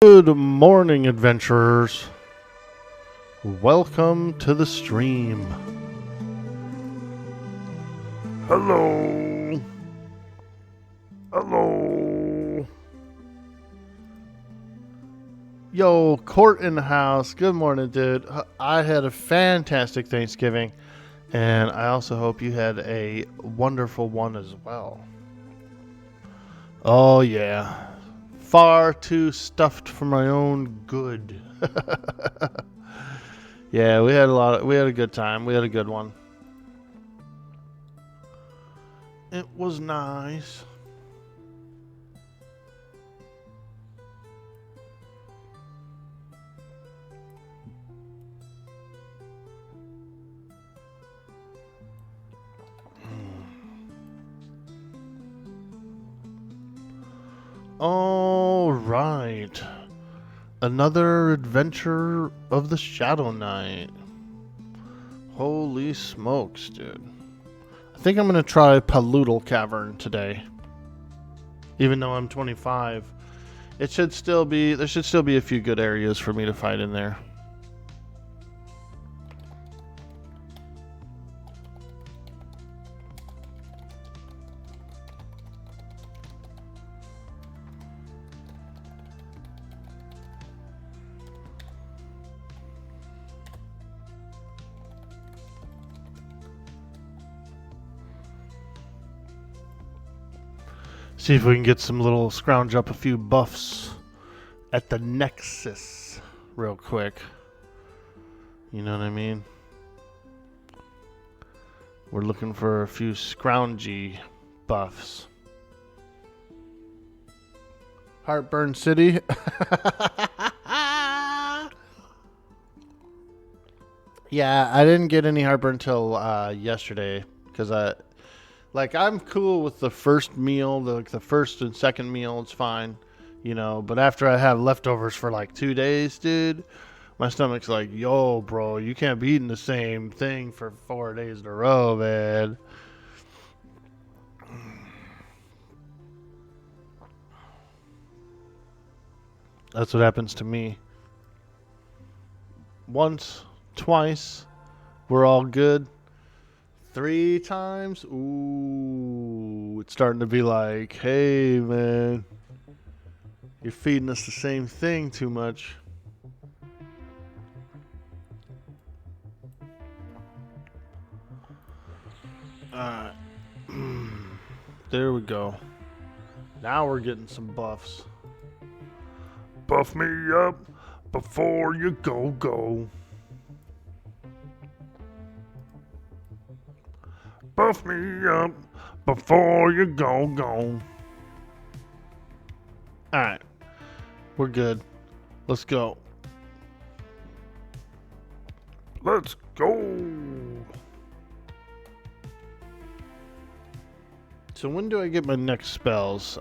Good morning, adventurers. Welcome to the stream. Hello. Hello. Yo, Court in the house. Good morning, dude. I had a fantastic Thanksgiving, and I also hope you had a wonderful one as well. Oh, yeah. Far too stuffed for my own good. Yeah, we had a good time. We had a good one. It was nice. All right. Another adventure of the Shadowknight. Holy smokes, dude. I think I'm going to try Paludal Cavern today. Even though I'm 25. There should still be a few good areas for me to fight in there. See if we can get scrounge up a few buffs at the Nexus real quick. You know what I mean? We're looking for a few scroungy buffs. Heartburn City. Yeah, I didn't get any heartburn till yesterday because I'm cool with the first meal, the first and second meal, it's fine, you know. But after I have leftovers for like 2 days, dude, my stomach's like, yo, bro, you can't be eating the same thing for 4 days in a row, man. That's what happens to me. Once, twice, we're all good. 3 times, ooh, it's starting to be like, hey, man, you're feeding us the same thing too much. Alright. There we go. Now we're getting some buffs. Buff me up before you go. Buff me up before you go. Alright. We're good. Let's go. Let's go. So when do I get my next spells?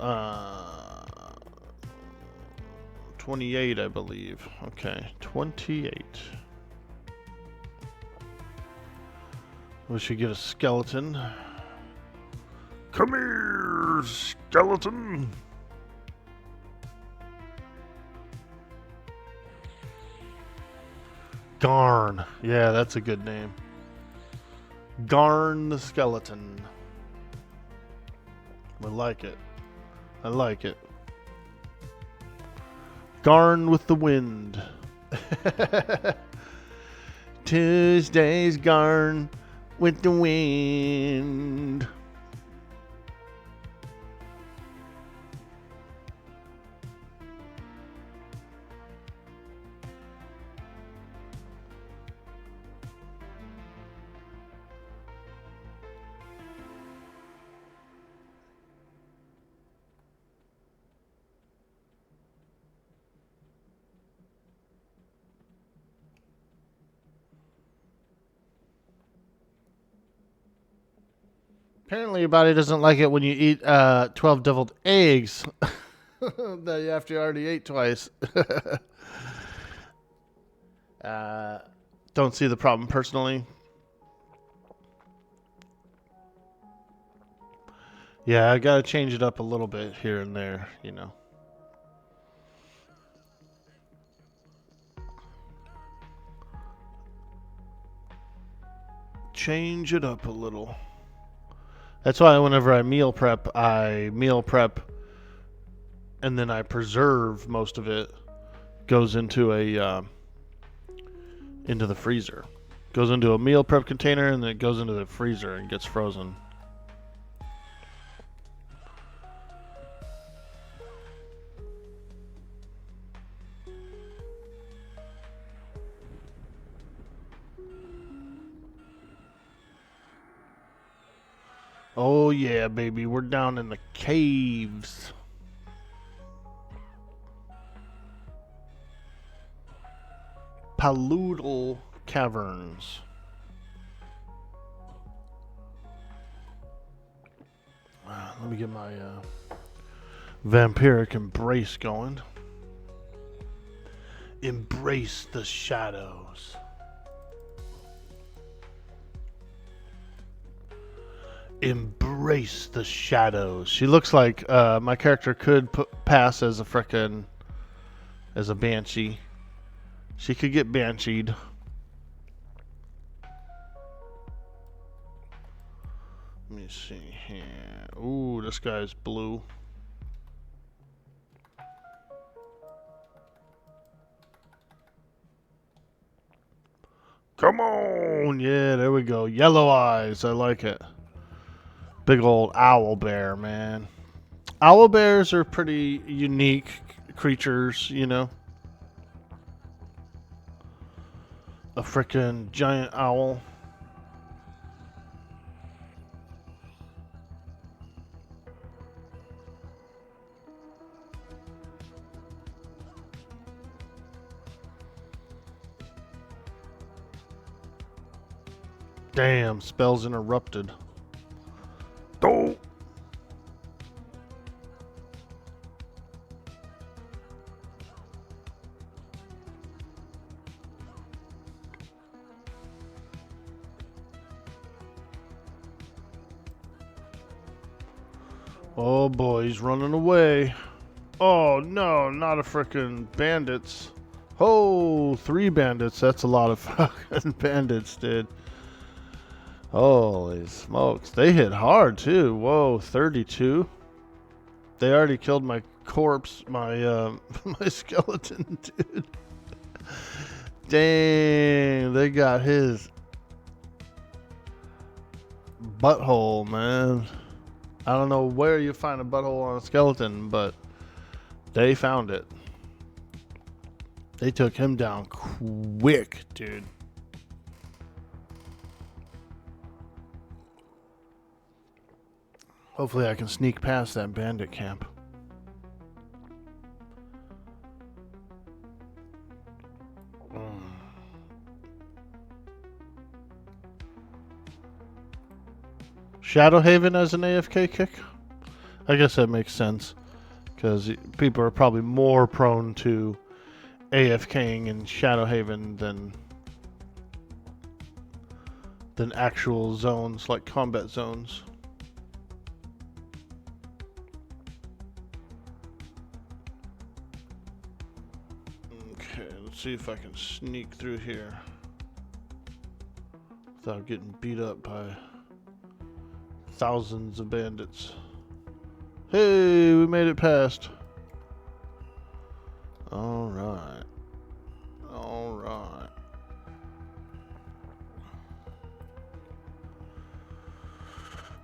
28, I believe. Okay, 28. We should get a skeleton. Come here, skeleton. Garn. Yeah, that's a good name. Garn the skeleton. I like it. I like it. Garn with the wind. Tuesday's garn with the wind. Apparently your body doesn't like it when you eat 12 deviled eggs that after you already ate twice. Don't see the problem personally. Yeah, I gotta change it up a little bit here and there, you know. change it up a little. That's why whenever I meal prep and then I preserve most of it. Goes into into the freezer. Goes into a meal prep container and then it goes into the freezer and gets frozen. Oh yeah, baby, we're down in the caves. Paludal Caverns. Let me get my vampiric embrace going. Embrace the shadows. Embrace the shadows. She looks like my character could pass as a banshee. She could get bansheed. Let me see here. Ooh, this guy's blue. Come on! Yeah, there we go. Yellow eyes. I like it. Big old owl bear, man. Owl bears are pretty unique creatures, you know. A frickin' giant owl. Damn, spells interrupted. Oh! Oh boy, he's running away. Oh no, not a frickin' bandits. Oh, 3 bandits. That's a lot of fucking bandits, dude. Holy smokes. They hit hard too. Whoa, 32. They already killed my corpse, my my skeleton, dude. Dang, they got his butthole, man. I don't know where you find a butthole on a skeleton, but they found it. They took him down quick, dude. Hopefully I can sneak past that bandit camp. Shadowhaven as an AFK kick? I guess that makes sense. Because people are probably more prone to AFKing in Shadowhaven than actual zones, like combat zones. Okay, let's see if I can sneak through here without getting beat up by thousands of bandits. Hey, we made it past. Alright. Alright.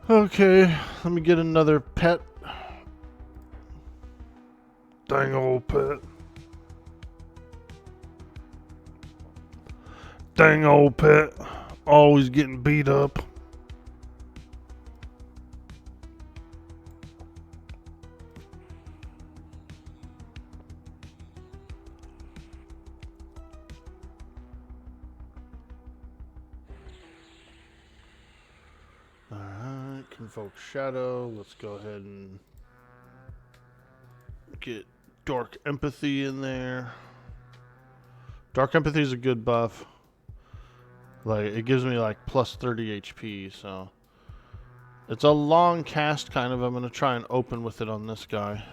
Okay, let me get another pet. Dang old pet. Dang old pet. Always getting beat up. Alright, convoke shadow. Let's go ahead and get dark empathy in there. Dark empathy is a good buff. Like, it gives me like plus 30 HP, so it's a long cast kind of. I'm going to try and open with it on this guy.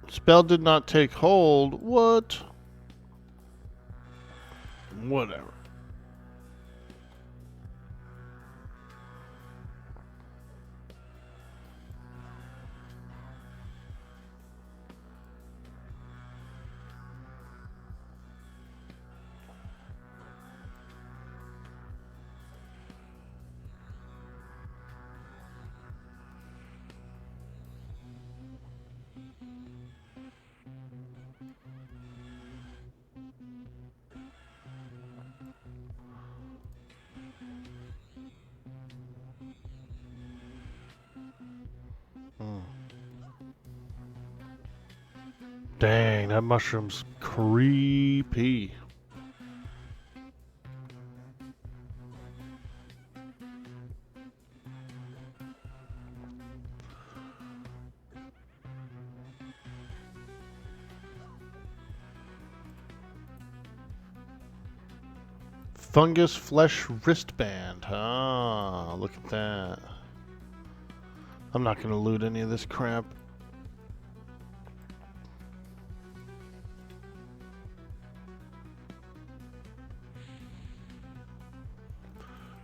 Spell did not take hold. What? Whatever. Dang, that mushroom's creepy. Fungus flesh wristband. Ah, look at that. I'm not going to loot any of this crap.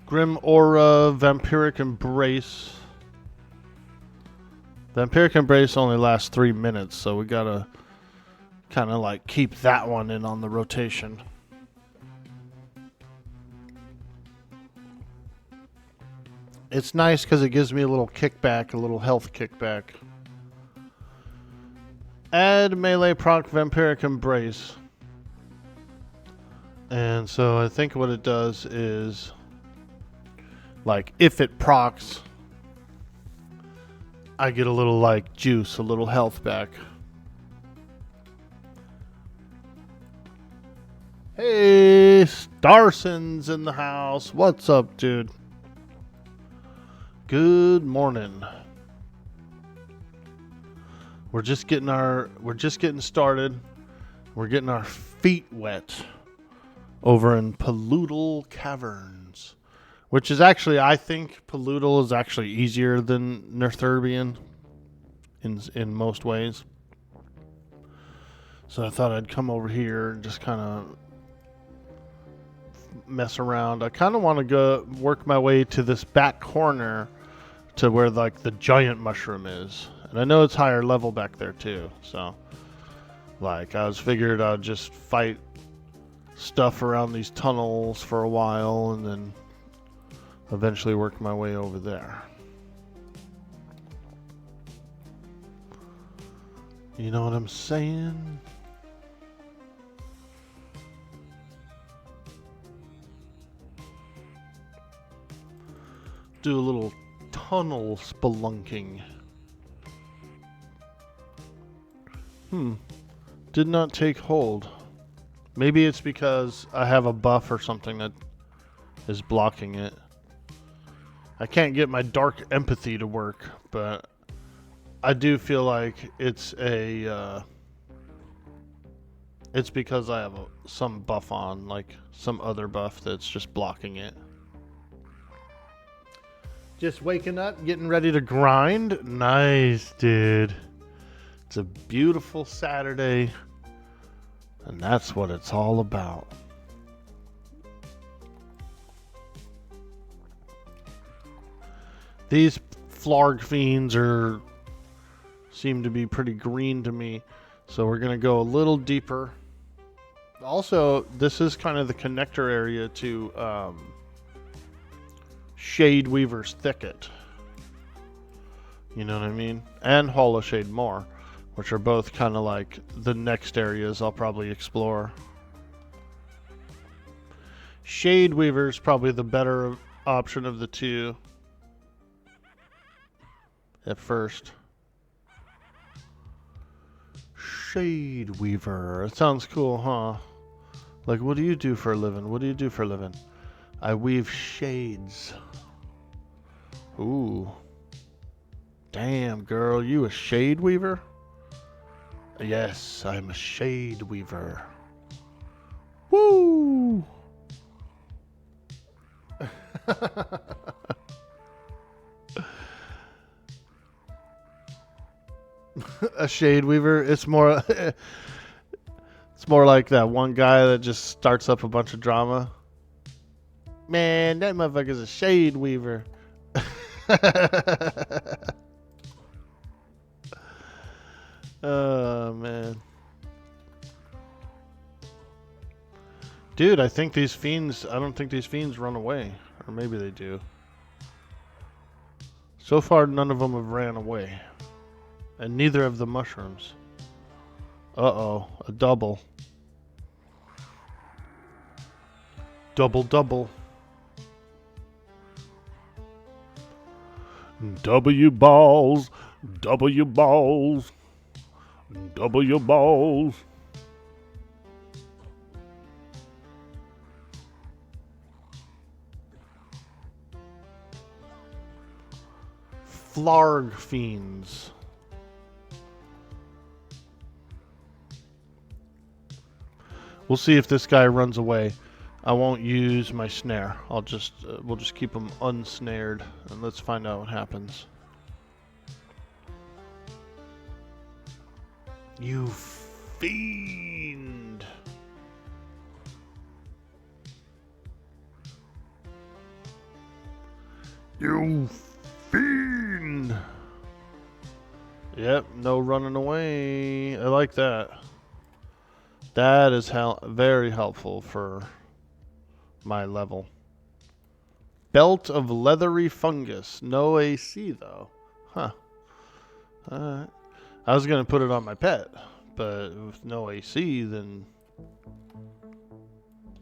Grim Aura, Vampiric Embrace. Vampiric Embrace only lasts 3 minutes, so we gotta kind of like keep that one in on the rotation. It's nice because it gives me a little kickback, a little health kickback. Add melee proc Vampiric Embrace. And so I think what it does is, like, if it procs, I get a little, like, juice, a little health back. Hey, Starson's in the house. What's up, dude? Good morning. We're just getting started. We're getting our feet wet over in Paludal Caverns, which is actually, I think Paludal is actually easier than Nerthurbian in most ways. So I thought I'd come over here and just kind of mess around. I kind of want to go work my way to this back corner to where like the giant mushroom is. And I know it's higher level back there too. So like I was figured I'd just fight stuff around these tunnels for a while and then eventually work my way over there. You know what I'm saying? Do a little tunnel spelunking. Did not take hold. Maybe it's because I have a buff or something that is blocking it. I can't get my dark empathy to work, but I do feel like it's it's because I have some buff on, like some other buff that's just blocking it. Just waking up, getting ready to grind. Nice, dude. It's a beautiful Saturday, and that's what it's all about. These Phlarg Fiends seem to be pretty green to me, so we're going to go a little deeper. Also, this is kind of the connector area to Shade Weaver's Thicket. You know what I mean? And Hollow Shade Moor, which are both kind of like the next areas I'll probably explore. Shade Weaver's probably the better option of the two at first. Shade Weaver. It sounds cool, huh? Like, what do you do for a living? What do you do for a living? I weave shades. Ooh. Damn, girl, you a shade weaver? Yes, I'm a shade weaver. Woo! A shade weaver. It's more. It's more like that one guy that just starts up a bunch of drama. Man, that motherfucker's a shade weaver. Oh, man. Dude, I think these fiends, I don't think these fiends run away. Or maybe they do. So far, none of them have ran away. And neither of the mushrooms. Uh-oh, a double. Double, double. W balls, W balls, W balls. Phlarg Fiends. We'll see if this guy runs away. I won't use my snare. I'll just we'll just keep him unsnared, and let's find out what happens. You fiend! You fiend! Yep, no running away. I like that. That is very helpful for my level. Belt of leathery fungus. No AC though. Huh. Alright. I was going to put it on my pet, but with no AC, then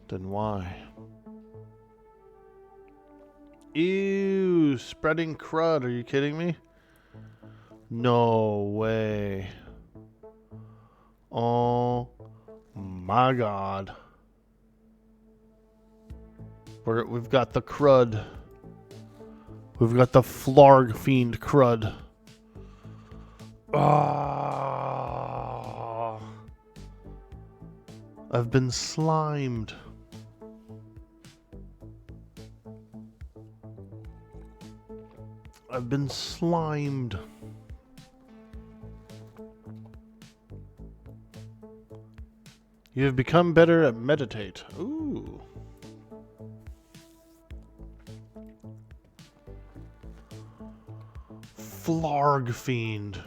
why? Ew, spreading crud. Are you kidding me? No way. Oh my god. We've got the crud. We've got the Phlarg Fiend crud. Ah, I've been slimed. I've been slimed. You have become better at meditate. Ooh. Phlarg Fiend.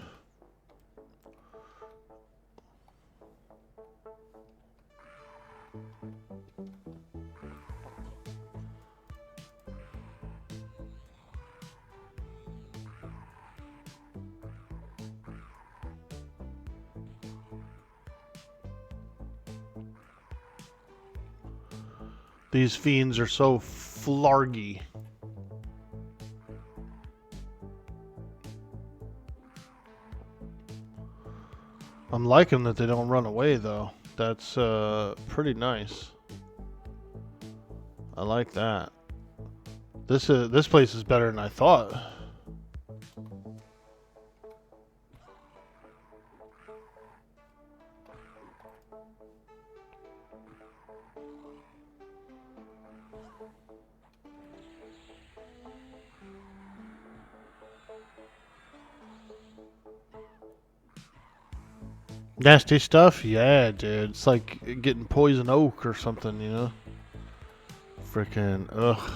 These fiends are so flargy. I'm liking that they don't run away though. That's pretty nice. I like that. This place is better than I thought. Nasty stuff? Yeah, dude. It's like getting poison oak or something, you know? Freaking, ugh.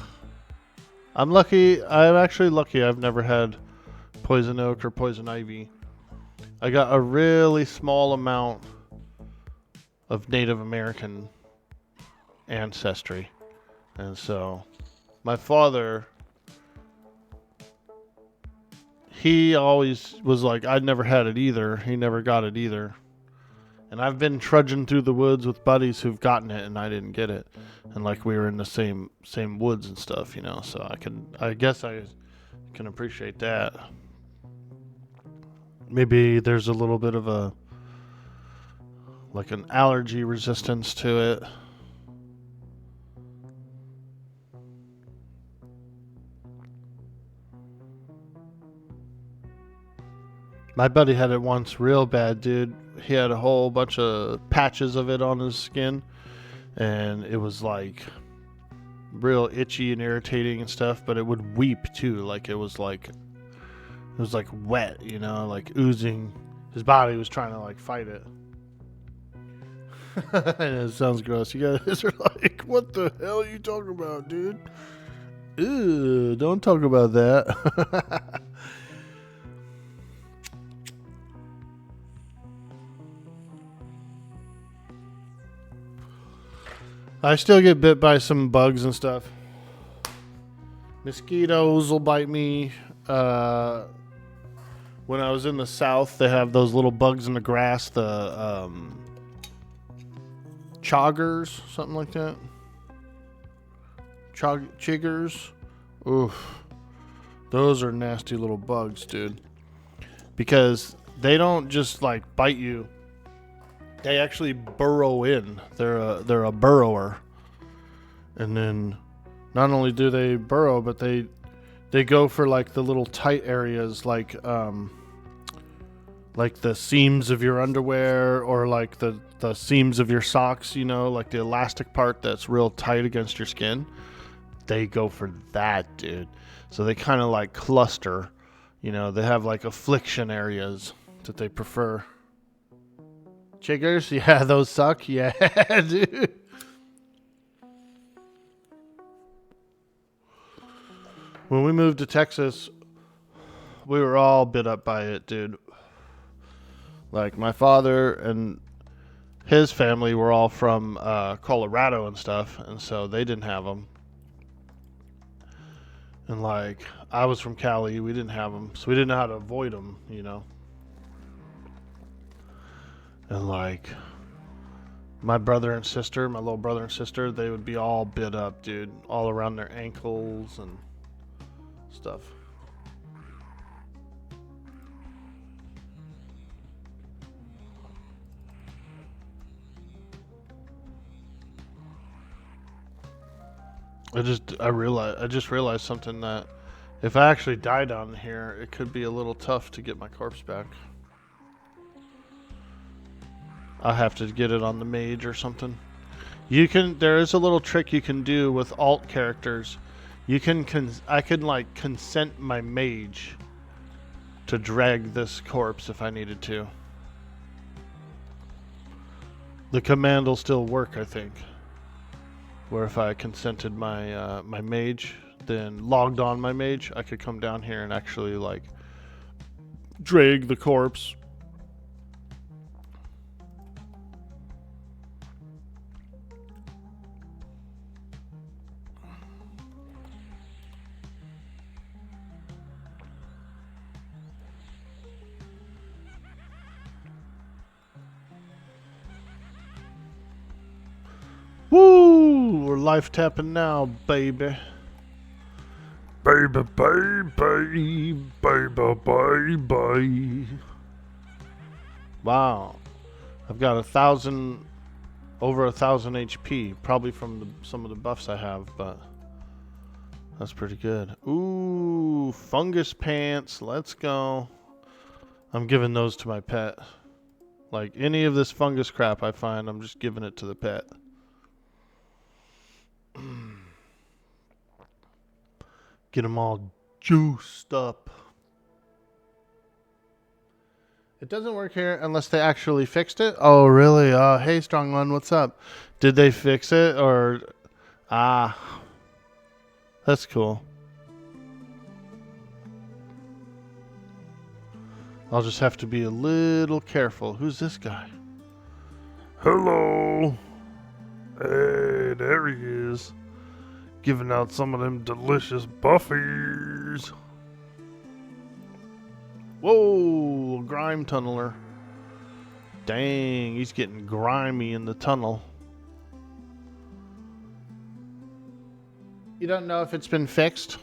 I'm lucky. I'm actually lucky I've never had poison oak or poison ivy. I got a really small amount of Native American ancestry. And so, my father, he always was like, I'd never had it either. He never got it either. And I've been trudging through the woods with buddies who've gotten it and I didn't get it. And like we were in the same woods and stuff, you know, so I guess I can appreciate that. Maybe there's a little bit of like an allergy resistance to it. My buddy had it once real bad, dude. He had a whole bunch of patches of it on his skin, and it was like real itchy and irritating and stuff, but it would weep too, like it was like wet, you know, like oozing. His body was trying to like fight it. It sounds gross. You guys are like, what the hell are you talking about, dude? Ew, don't talk about that. I still get bit by some bugs and stuff. Mosquitoes will bite me. When I was in the south, they have those little bugs in the grass, the choggers, something like that. Chiggers. Oof. Those are nasty little bugs, dude. Because they don't just like bite you. They actually burrow in. They're a burrower. And then not only do they burrow, but they go for like the little tight areas, like the seams of your underwear, or like the seams of your socks, you know, like the elastic part that's real tight against your skin. They go for that, dude. So they kind of like cluster, you know, they have like affliction areas that they prefer. Chiggers, yeah, those suck. Yeah, dude. When we moved to Texas, we were all bit up by it, dude. Like my father and his family were all from Colorado and stuff, and so they didn't have them. And like I was from Cali, we didn't have them, so we didn't know how to avoid them, you know. And like my brother and sister, my little brother and sister, they would be all bit up, dude, all around their ankles and stuff. I just realized something, that if I actually die down here, it could be a little tough to get my corpse back. I'll have to get it on the mage or something. There is a little trick you can do with alt characters. I can like consent my mage to drag this corpse if I needed to. The command will still work, I think. Where if I consented my my mage, then logged on my mage, I could come down here and actually like drag the corpse. Woo! We're life tapping now, baby. Baby, baby, baby, baby. Wow. I've got over 1,000 HP, probably from some of the buffs I have, but that's pretty good. Ooh, fungus pants. Let's go. I'm giving those to my pet. Like any of this fungus crap I find, I'm just giving it to the pet. Get them all juiced up. It doesn't work here unless they actually fixed it. Oh, really? Hey, Strong One, what's up? Did they fix it or... That's cool. I'll just have to be a little careful. Who's this guy? Hello. Hey, there he is. Giving out some of them delicious buffies. Whoa, grime tunneler. Dang, he's getting grimy in the tunnel. You don't know if it's been fixed?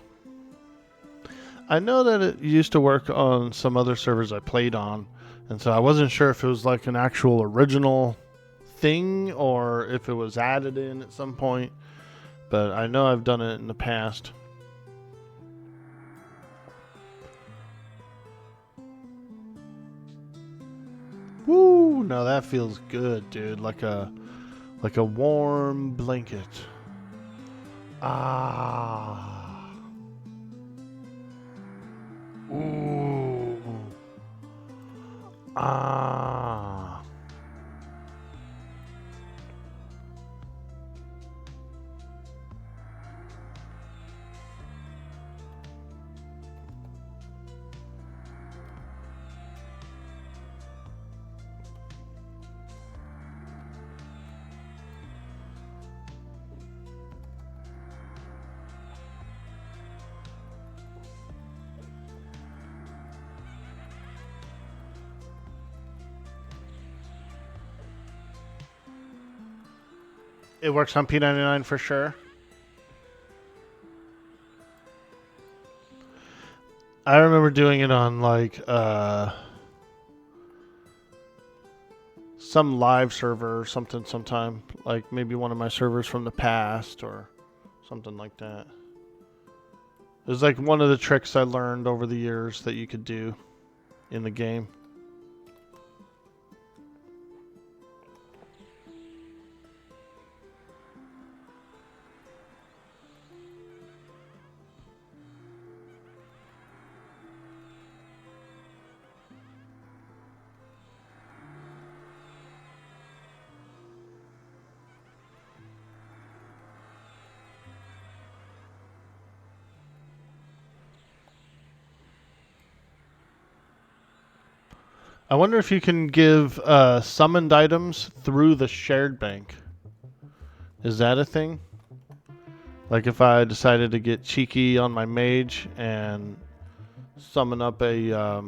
I know that it used to work on some other servers I played on, and so I wasn't sure if it was like an actual original thing or if it was added in at some point, but I know I've done it in the past. Woo! Now that feels good, dude. Like a warm blanket. Ah. Ooh. Ah. It works on P99 for sure. I remember doing it on like some live server or something sometime. Like maybe one of my servers from the past or something like that. It was like one of the tricks I learned over the years that you could do in the game. I wonder if you can give summoned items through the shared bank. Is that a thing? Like if I decided to get cheeky on my mage and summon up a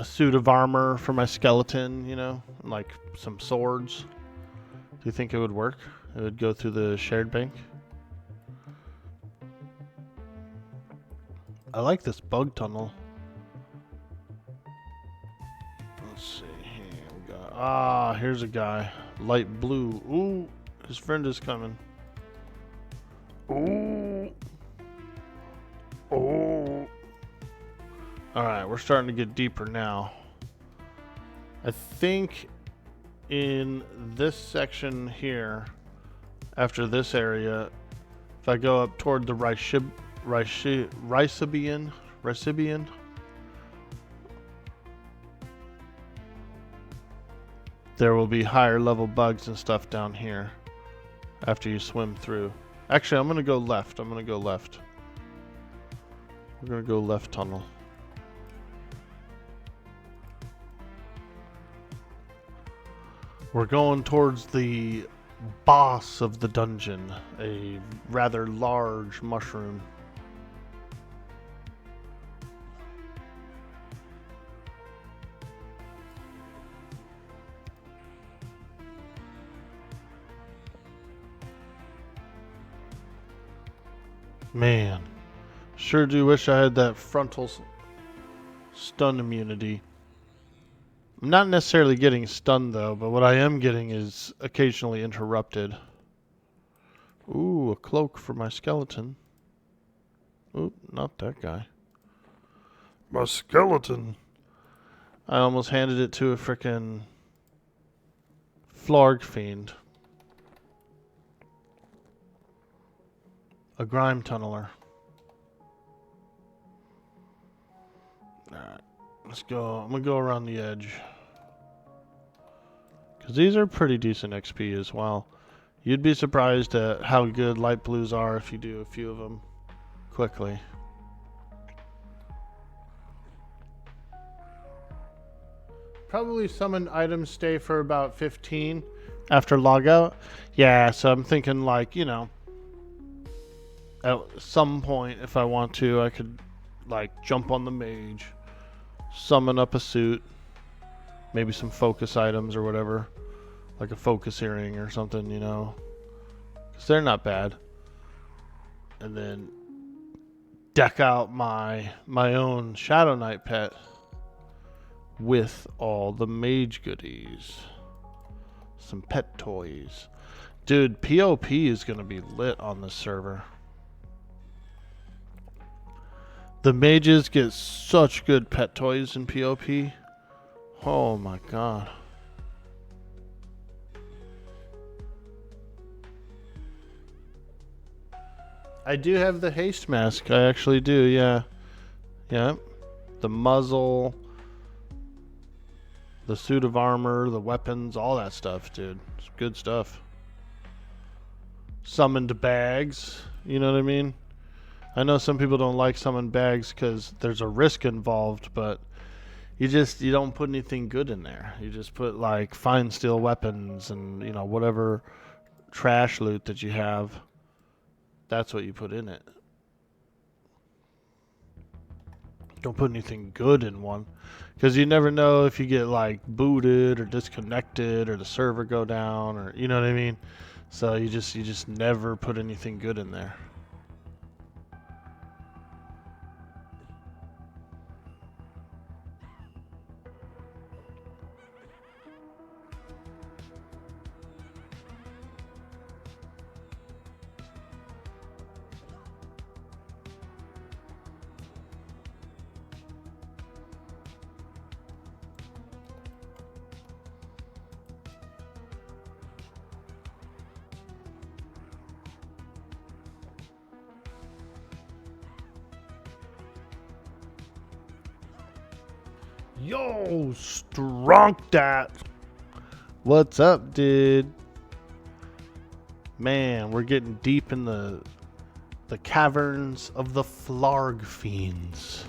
suit of armor for my skeleton, you know, and like some swords. Do you think it would work? It would go through the shared bank? I like this bug tunnel. Let's see here. We got, here's a guy. Light blue. Ooh, his friend is coming. Ooh. Oh. Alright, we're starting to get deeper now. I think in this section here, after this area, if I go up toward the Ricibian, there will be higher level bugs and stuff down here after you swim through. Actually, I'm going to go left. We're going to go left tunnel. We're going towards the boss of the dungeon, a rather large mushroom. Man, sure do wish I had that frontal stun immunity. I'm not necessarily getting stunned though, but what I am getting is occasionally interrupted. Ooh, a cloak for my skeleton. Ooh, not that guy. My skeleton. I almost handed it to a frickin' Phlarg Fiend. A grime tunneler. Alright, let's go. I'm gonna go around the edge. Because these are pretty decent XP as well. You'd be surprised at how good light blues are if you do a few of them quickly. Probably summoned items stay for about 15 after logout. Yeah, so I'm thinking like, you know, at some point if I want to, I could like jump on the mage, summon up a suit, maybe some focus items or whatever, like a focus earring or something, you know, because they're not bad. And then deck out my own Shadowknight pet with all the mage goodies. Some pet toys. Dude, POP is going to be lit on this server. The mages get such good pet toys in POP. Oh my god. I do have the haste mask. I actually do, yeah. Yeah. The muzzle, the suit of armor, the weapons, all that stuff, dude. It's good stuff. Summoned bags, you know what I mean? I know some people don't like summoned bags because there's a risk involved, but you don't put anything good in there. You just put like fine steel weapons and, you know, whatever trash loot that you have. That's what you put in it. Don't put anything good in one. Because you never know if you get like booted or disconnected or the server go down or you know what I mean. So you just never put anything good in there. Yo, strong that. What's up, dude? Man, we're getting deep in the caverns of the Phlarg Fiends.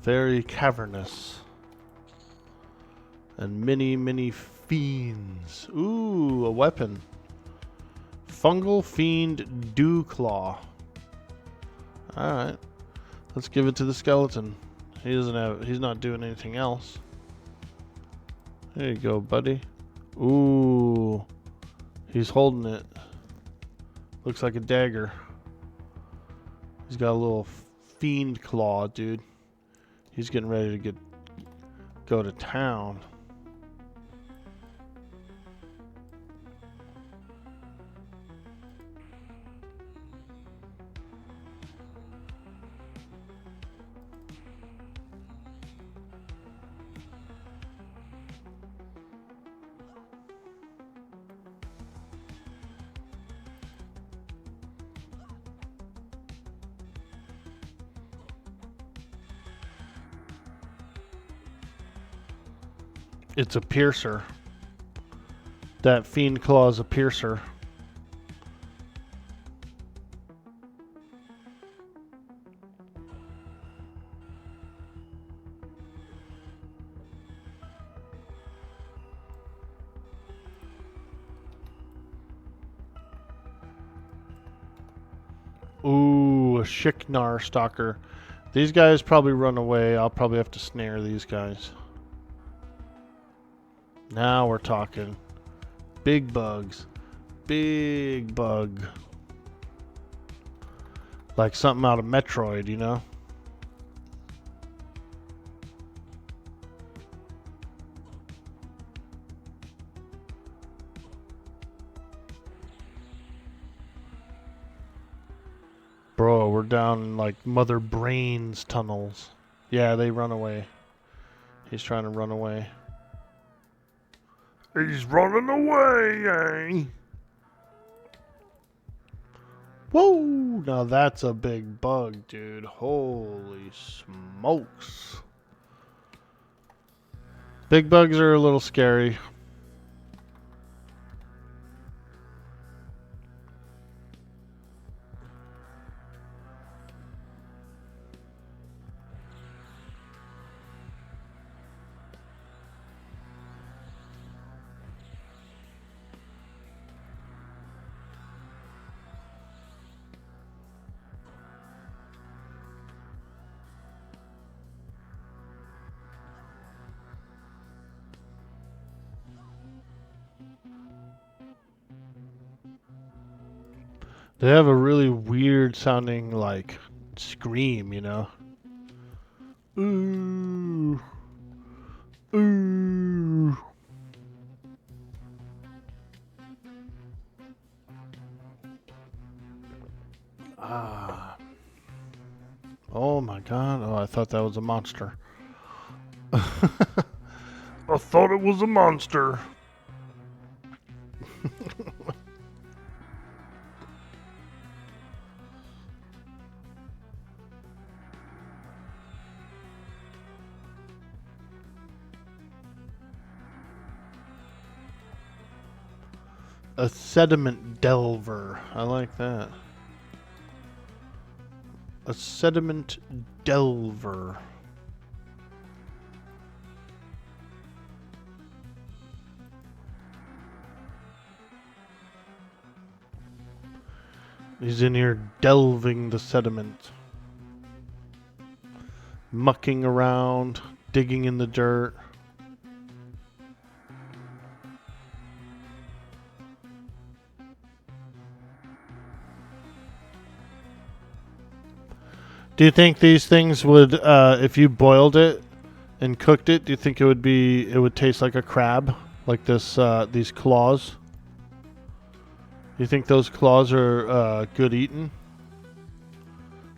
Very cavernous. And many fiends. Ooh, a weapon. Fungal Fiend Dew Claw. Alright. Let's give it to the skeleton. He's not doing anything else. There you go, buddy. Ooh. He's holding it. Looks like a dagger. He's got a little fiend claw, dude. He's getting ready to go to town. It's a piercer. That fiend claw is a piercer. Ooh, a Shiknar stalker. These guys probably run away. I'll probably have to snare these guys. Now we're talking. Big bugs. Big bug. Like something out of Metroid, you know? Bro, we're down in like Mother Brain's tunnels. Yeah, they run away. He's trying to run away. He's running away, eh? Whoa! Now that's a big bug, dude. Holy smokes. Big bugs are a little scary. They have a really weird sounding, like, scream, you know? Ooh. Ooh. Ah. Oh my god. Oh, I thought that was a monster. I thought it was a monster. A sediment delver. I like that. A sediment delver. He's in here delving the sediment. mucking around, digging in the dirt. Do you think these things would, if you boiled it and cooked it, do you think it would taste like a crab, like these claws? Do you think those claws are good eating?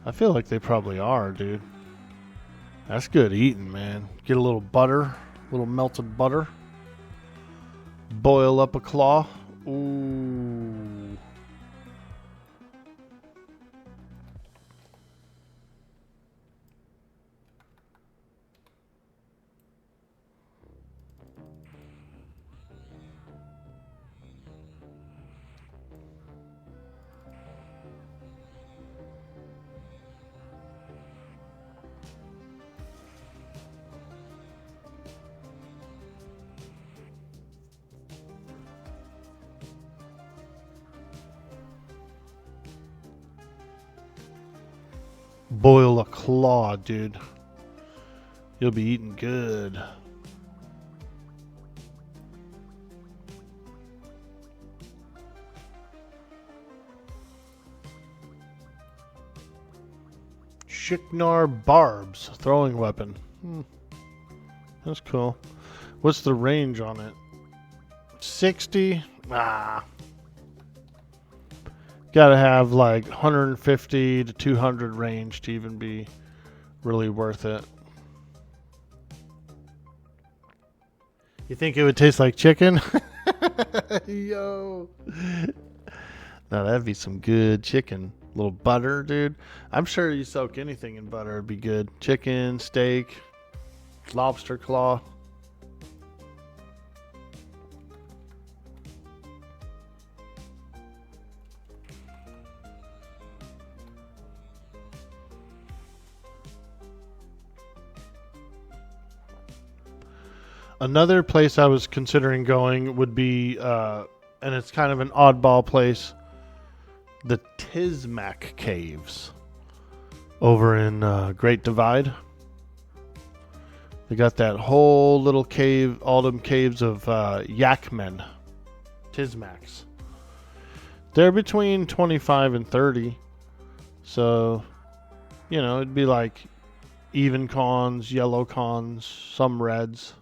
I feel like they probably are, dude. That's good eating, man. Get a little butter, a little melted butter. Boil up a claw. Ooh. Boil a claw, dude. You'll be eating good. Shiknar barbs, throwing weapon. That's cool. What's the range on it? 60? Ah. Gotta have like 150 to 200 range to even be really worth it. You think it would taste like chicken? Yo. Now that'd be some good chicken. A little butter, dude. I'm sure you soak anything in butter, it'd be good. Chicken, steak, lobster claw. Another place I was considering going would be, and it's kind of an oddball place, the Tismac Caves over in Great Divide. They got that whole little cave, all them caves of Yakmen, Tismacs. They're between 25 and 30. So, you know, it'd be like even cons, yellow cons, some reds.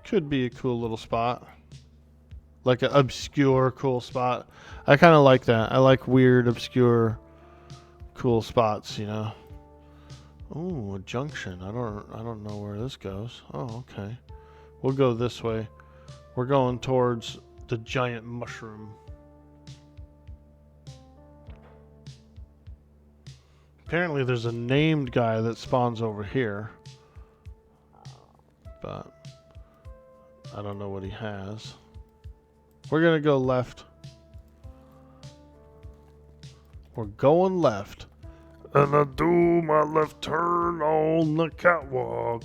Could be a cool little spot. Like an obscure, cool spot. I kind of like that. I like weird, obscure, cool spots, you know. Ooh, a junction. I don't know where this goes. Oh, okay. We'll go this way. We're going towards the giant mushroom. Apparently there's a named guy that spawns over here. But I don't know what he has. We're going to go left. We're going left. And I do my left turn on the catwalk.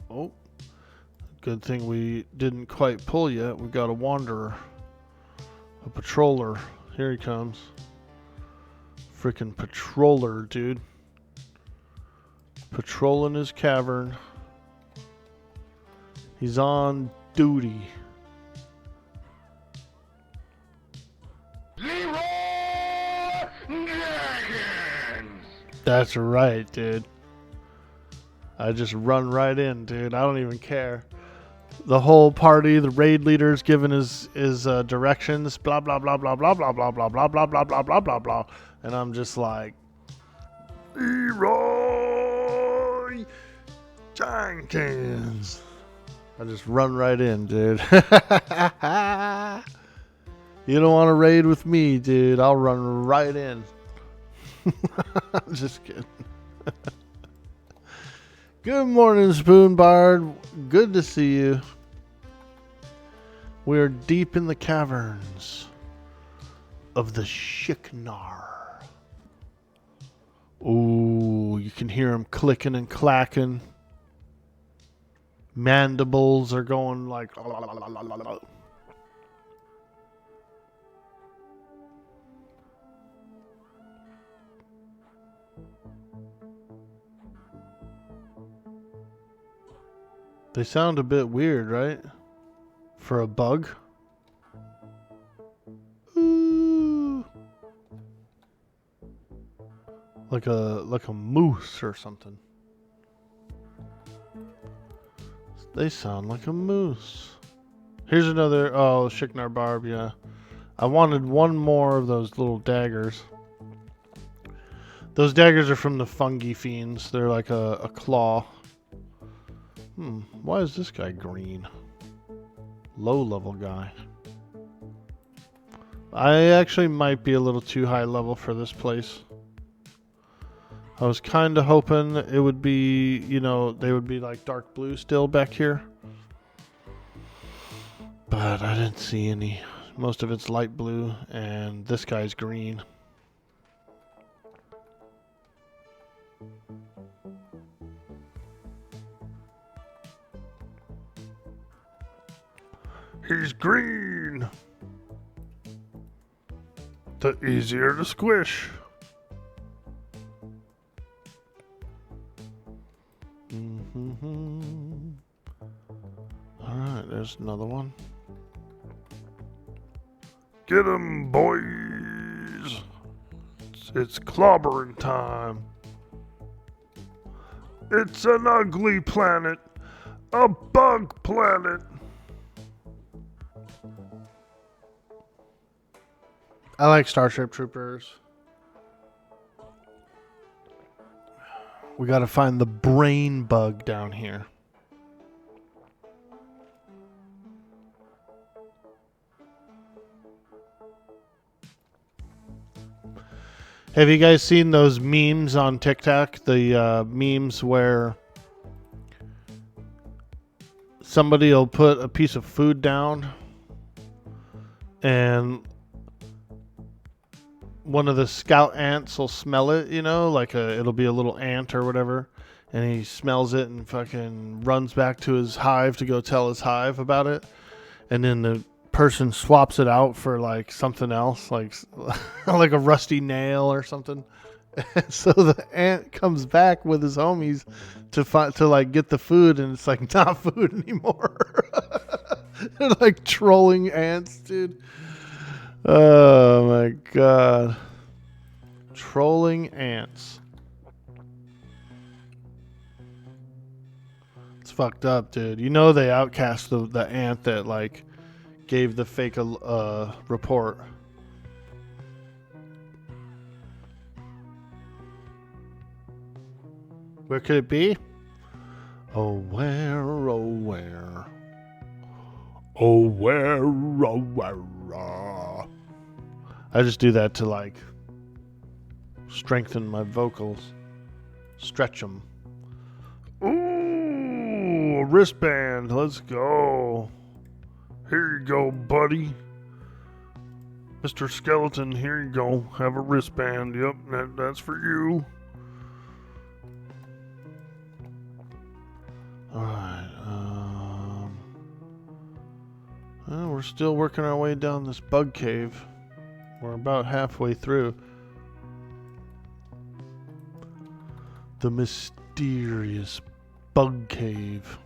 Oh. Good thing we didn't quite pull yet. We got a wanderer. A patroller. Here he comes. Freaking patroller, dude. Patrolling his cavern. He's on duty. That's right, dude. I just run right in, dude. I don't even care. The whole party, the raid leader's giving his directions, blah blah blah blah blah blah blah blah blah blah blah blah blah blah blah, and I'm just like, Leroy Jenkins. I just run right in, dude. You don't want to raid with me, dude. I'll run right in. I'm just kidding. Good morning, Spoonbard. Good to see you. We are deep in the caverns of the Shiknar. Ooh, you can hear them clicking and clacking. mandibles are going like. They sound a bit weird, right? For a bug. Ooh. Like a moose or something. They sound like a moose. Here's another. Oh, Shiknar barb. Yeah, I wanted one more of those little daggers. Those daggers are from the Phlarg Fiends. They're like a claw. Why is this guy green? Low level guy. I actually might be a little too high level for this place. I was kind of hoping it would be, you know, they would be like dark blue still back here. But I didn't see any. Most of it's light blue, and this guy's green. He's green. The easier to squish. Alright, there's another one. Get 'em, boys. It's clobbering time. It's an ugly planet. A bug planet. I like Starship Troopers. We gotta find the brain bug down here. Have you guys seen those memes on TikTok? The memes where somebody will put a piece of food down and one of the scout ants will smell it, you know, like it'll be a little ant or whatever, and he smells it and fucking runs back to his hive to go tell his hive about it, and then the person swaps it out for like something else, like like a rusty nail or something. So the ant comes back with his homies to like get the food, and it's like not food anymore. They're like trolling ants, dude. Oh my god. Trolling ants. It's fucked up, dude. You know they outcast the ant that like gave the fake report. Where could it be? Oh where, oh where. Oh where, oh where. I just do that to like strengthen my vocals, stretch them. Ooh, a wristband. Let's go. Here you go, buddy. Mr. Skeleton, here you go. Have a wristband. Yep, that's for you. Alright, well, we're still working our way down this bug cave. We're about halfway through. The mysterious bug cave.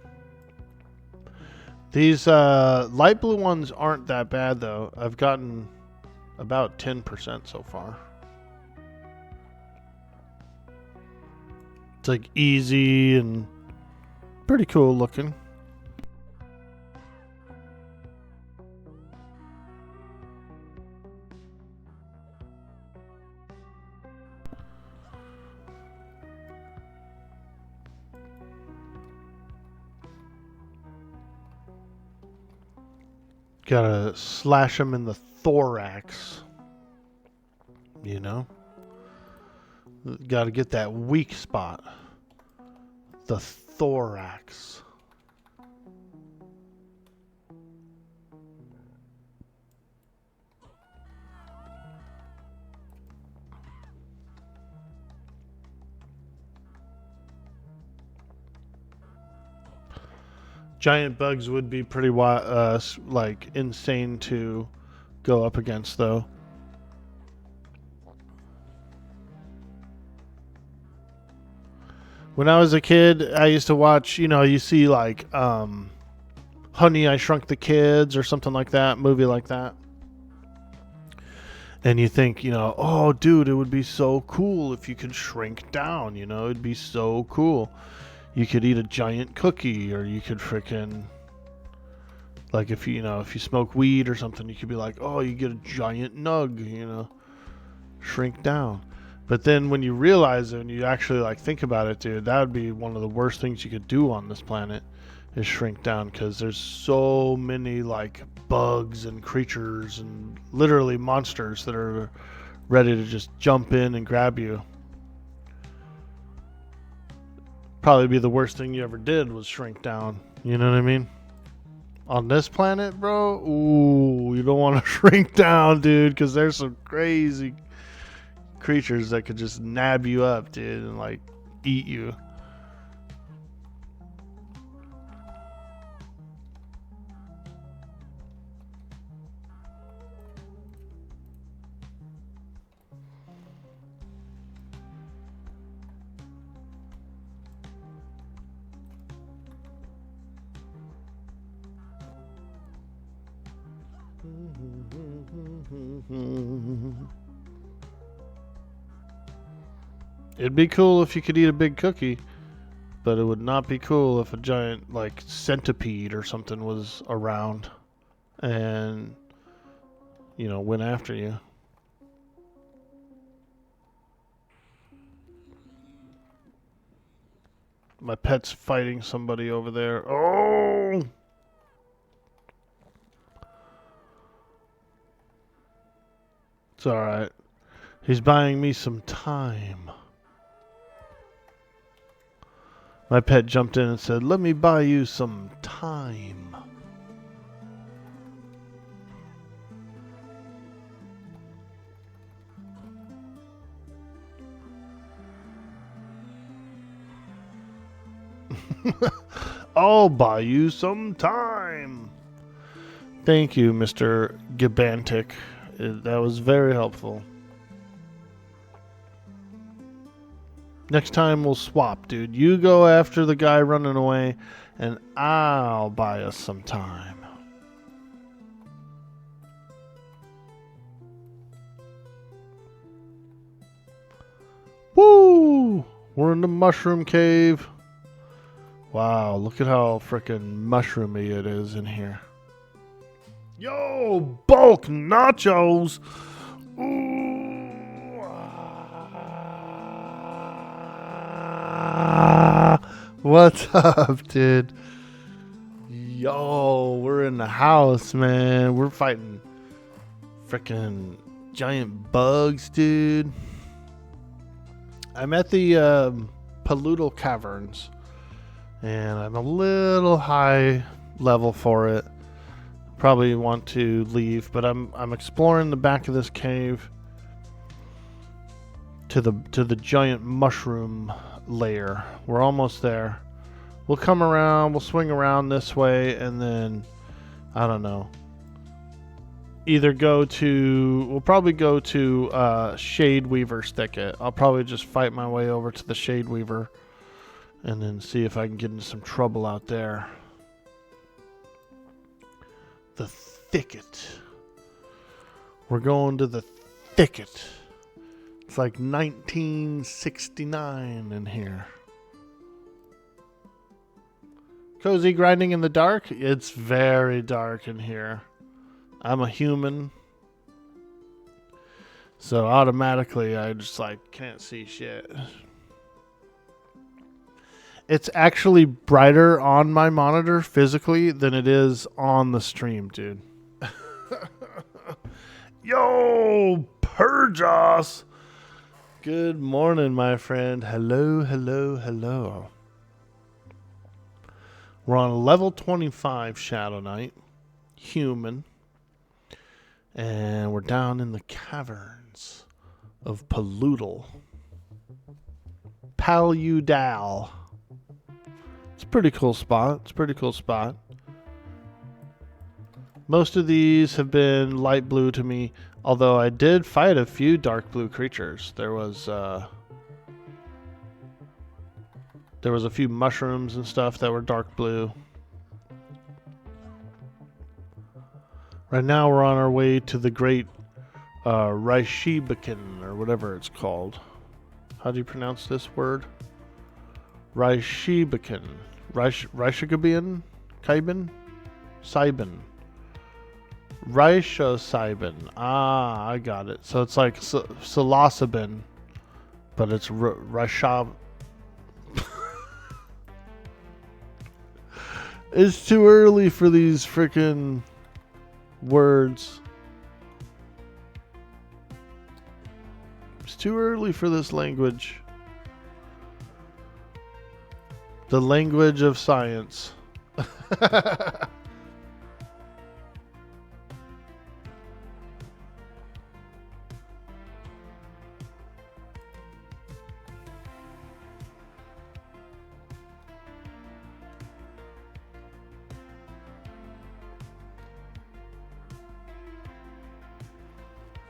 These light blue ones aren't that bad though. I've gotten about 10% so far. It's like easy and pretty cool looking. Gotta slash them in the thorax. You know? Gotta get that weak spot. The thorax. Giant bugs would be pretty like insane to go up against, though. When I was a kid, I used to watch, you see like Honey, I Shrunk the Kids or something like that, movie like that. And you think, oh, dude, it would be so cool if you could shrink down, it'd be so cool. You could eat a giant cookie, or you could frickin', like if you smoke weed or something, you could be like, oh, you get a giant nug, shrink down. But then when you realize it and you actually like think about it, dude, that would be one of the worst things you could do on this planet is shrink down, because there's so many like bugs and creatures and literally monsters that are ready to just jump in and grab you. Probably be the worst thing you ever did was shrink down. You know what I mean? On this planet, bro, ooh, you don't want to shrink down, dude, because there's some crazy creatures that could just nab you up, dude, and like eat you. It'd be cool if you could eat a big cookie, but it would not be cool if a giant like centipede or something was around and went after you. My pet's fighting somebody over there. Oh! It's alright. He's buying me some time. My pet jumped in and said, "Let me buy you some time." I'll buy you some time. Thank you, Mr. Gibantic. That was very helpful. Next time we'll swap, dude. You go after the guy running away, and I'll buy us some time. Woo! We're in the mushroom cave. Wow, look at how frickin' mushroomy it is in here. Yo, bulk nachos! Ooh. What's up, dude? Yo, we're in the house, man. We're fighting frickin' giant bugs, dude. I'm at the Paludal Caverns, and I'm a little high level for it. Probably want to leave, but I'm exploring the back of this cave to the giant mushroom lair. We're almost there. We'll come around, we'll swing around this way, and then I don't know. We'll probably go to Shade Weaver's thicket. I'll probably just fight my way over to the Shade Weaver and then see if I can get into some trouble out there. The thicket. We're going to the thicket. It's like 1969 in here. Cozy grinding in the dark? It's very dark in here. I'm a human, so automatically I just can't see shit. It's actually brighter on my monitor physically than it is on the stream, dude. Yo, Purgos! Good morning, my friend. Hello, hello, hello. We're on level 25 Shadowknight. Human. And we're down in the caverns of Paludal. Paludal. It's a pretty cool spot. It's a pretty cool spot. Most of these have been light blue to me, although I did fight a few dark blue creatures. There was a few mushrooms and stuff that were dark blue. Right now we're on our way to the great Raishibakin, or whatever it's called. How do you pronounce this word? Raishibakin. Raishigabian? Kaiban? Saiban. Raisha Saiban. Ah, I got it. So it's like psilocybin, but it's Raishab. It's too early for these freaking words. It's too early for this language. The language of science.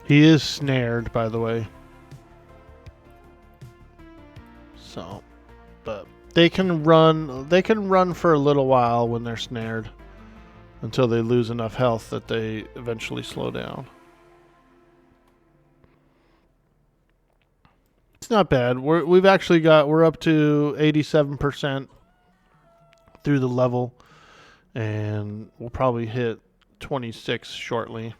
He is snared, by the way. So, but they can run for a little while when they're snared until they lose enough health that they eventually slow down. It's not bad. We're up to 87% through the level, and we'll probably hit 26 shortly.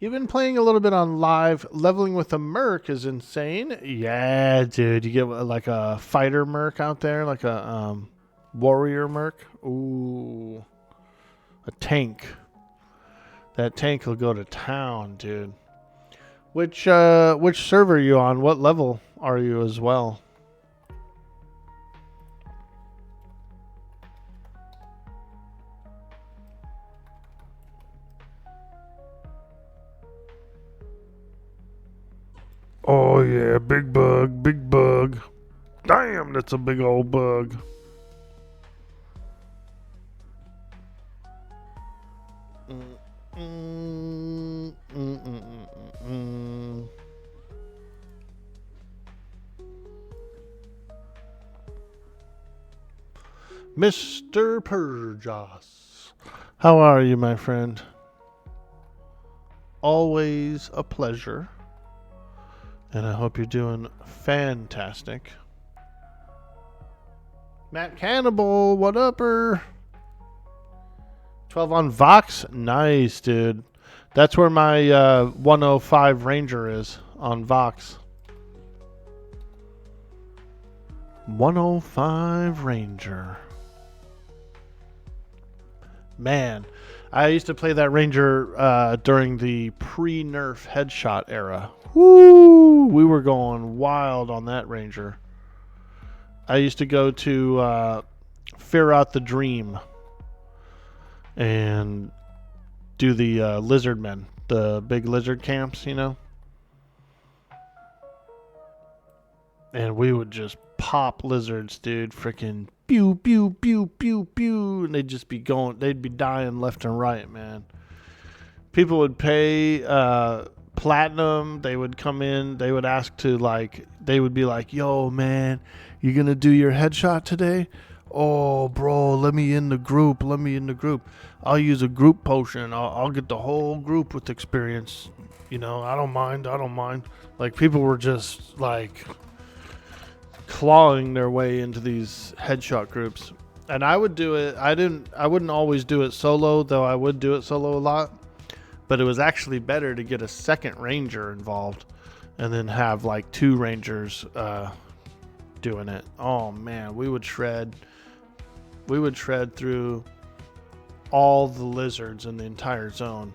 You've been playing a little bit on live. Leveling with a merc is insane. Yeah, dude. You get like a fighter merc out there, like a warrior merc. Ooh. A tank. That tank will go to town, dude. Which server are you on? What level are you as well? Oh yeah, big bug, big bug. Damn, that's a big old bug. Mr. Purjas, how are you, my friend? Always a pleasure. And I hope you're doing fantastic. Matt Cannibal, what upper? 12 on Vox? Nice, dude. That's where my 105 Ranger is, on Vox. 105 Ranger. Man, I used to play that Ranger during the pre-nerf headshot era. Woo! We were going wild on that Ranger. I used to go to Fear Out the Dream and do the lizard men, the big lizard camps, you know? And we would just pop lizards, dude. Freaking pew, pew, pew, pew, pew. And they'd just be going, they'd be dying left and right, man. People would pay platinum. They would come in. They would ask to, like, they would be like, yo, man, you going to do your headshot today? Oh, bro, let me in the group. Let me in the group. I'll use a group potion. I'll get the whole group with experience. You know, I don't mind. I don't mind. Like, people were just, like, clawing their way into these headshot groups. And I would do it. I wouldn't always do it solo, though I would do it solo a lot. But it was actually better to get a second ranger involved and then have like two rangers doing it. Oh man, we would shred through all the lizards in the entire zone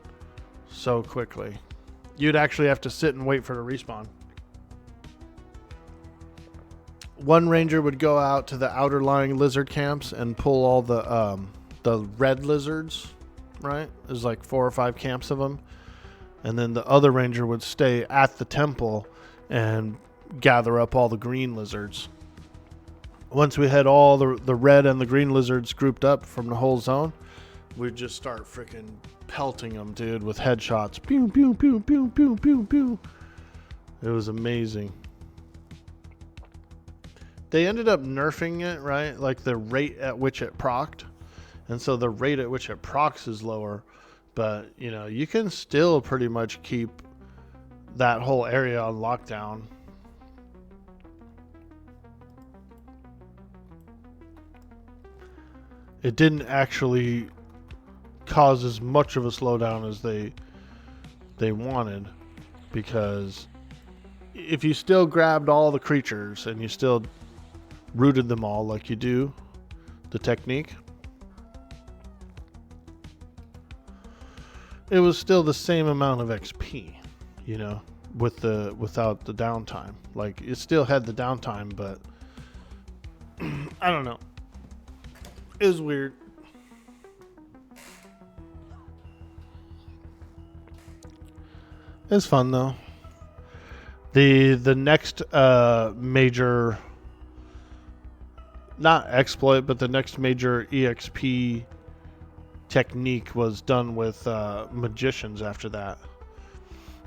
so quickly. You'd actually have to sit and wait for the respawn. One ranger would go out to the outer lying lizard camps and pull all the red lizards, right? There's like 4 or 5 camps of them. And then the other ranger would stay at the temple and gather up all the green lizards. once we had all the red and the green lizards grouped up from the whole zone, we'd just start freaking pelting them, dude, with headshots. Pew, pew, pew, pew, pew, pew, pew. It was amazing. They ended up nerfing it, right? Like the rate at which it procced. And so the rate at which it procs is lower. But, you know, you can still pretty much keep that whole area on lockdown. It didn't actually cause as much of a slowdown as they wanted, because if you still grabbed all the creatures and you still rooted them all like you do the technique, it was still the same amount of XP, you know, without the downtime. Like, it still had the downtime, but I don't know. It was weird. It's fun though. The next major, not exploit, but the next major EXP technique was done with magicians after that.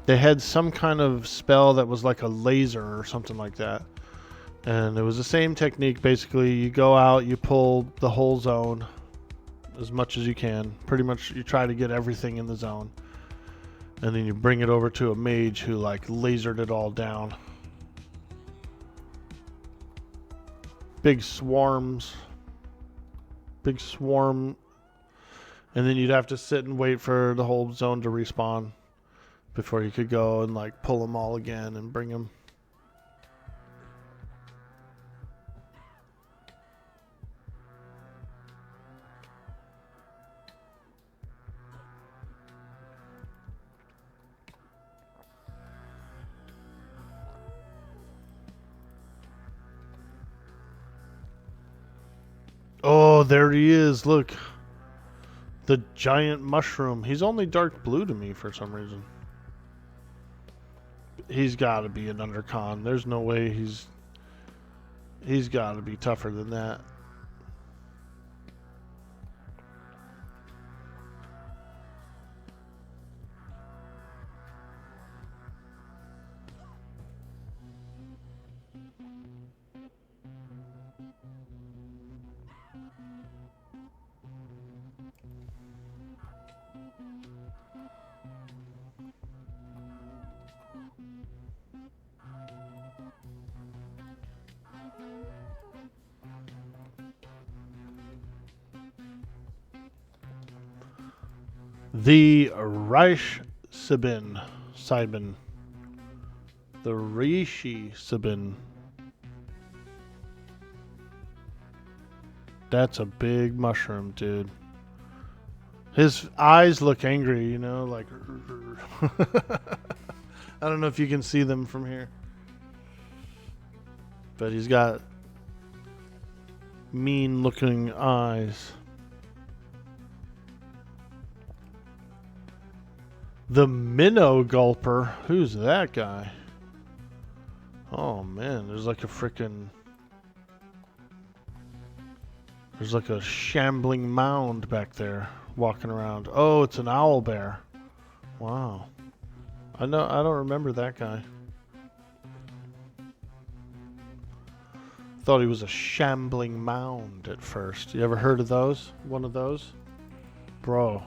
They had some kind of spell that was like a laser or something like that. And it was the same technique. Basically, you go out, you pull the whole zone as much as you can. Pretty much you try to get everything in the zone. And then you bring it over to a mage who like lasered it all down. Big swarms. Big swarm. And then you'd have to sit and wait for the whole zone to respawn before you could go and like pull them all again and bring them. Oh, there he is. Look. The giant mushroom. He's only dark blue to me for some reason. He's got to be an undercon. There's no way he's got to be tougher than that. The Sabin. The Rishi Sabin. That's a big mushroom, dude. His eyes look angry, you know, like I don't know if you can see them from here. But he's got mean looking eyes. The Minnow Gulper. Who's that guy? Oh man, there's like a freaking... There's like a shambling mound back there walking around. Oh, it's an owl bear. Wow. I don't remember that guy. Thought he was a shambling mound at first. You ever heard of those? One of those? Bro.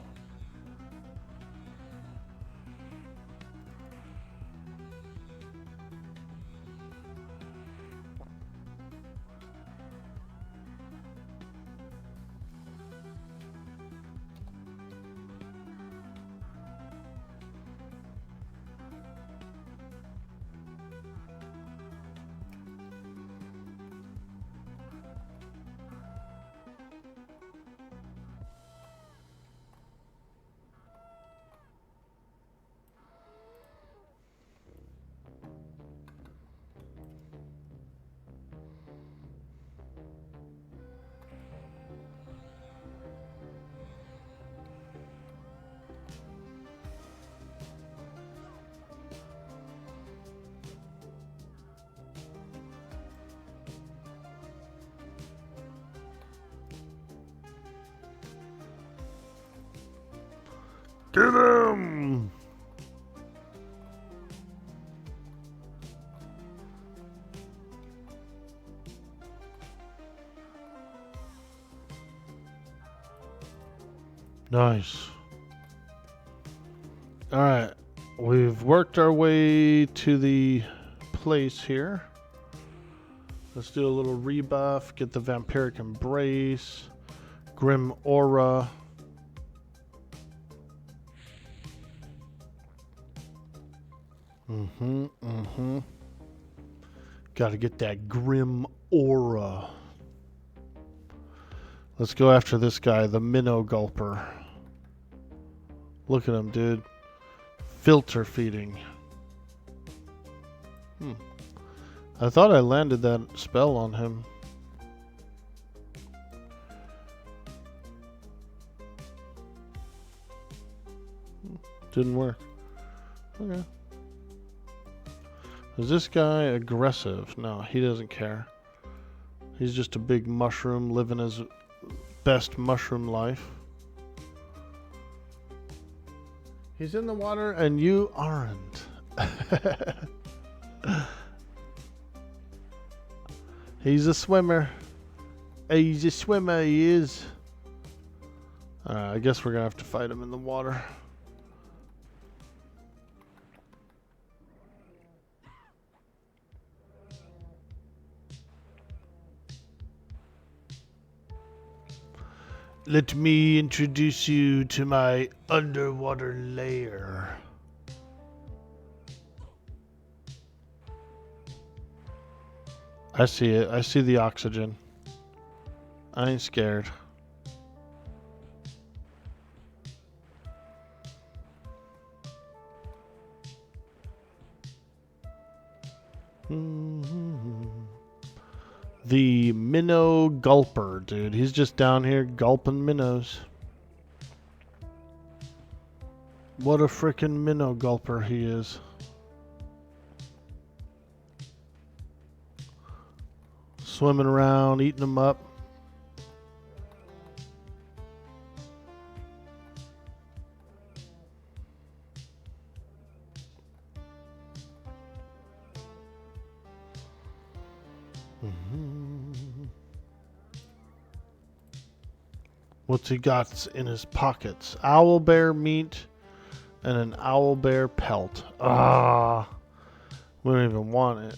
Get him! Nice. Alright. We've worked our way to the place here. Let's do a little rebuff. Get the Vampiric Embrace. Grim Aura. Gotta get that Grim Aura. Let's go after this guy, the Minnow Gulper. Look at him, dude. Filter feeding. I thought I landed that spell on him. Didn't work. Okay. Is this guy aggressive? No, he doesn't care. He's just a big mushroom living his best mushroom life. He's in the water and you aren't. He's a swimmer. He's a swimmer, he is. I guess we're gonna have to fight him in the water. Let me introduce you to my underwater lair. I see it. I see the oxygen. I ain't scared. The Minnow Gulper, dude. He's just down here gulping minnows. What a frickin' Minnow Gulper he is. Swimming around, eating them up. What's he got in his pockets? Owlbear meat and an owlbear pelt. Ah, we don't even want it.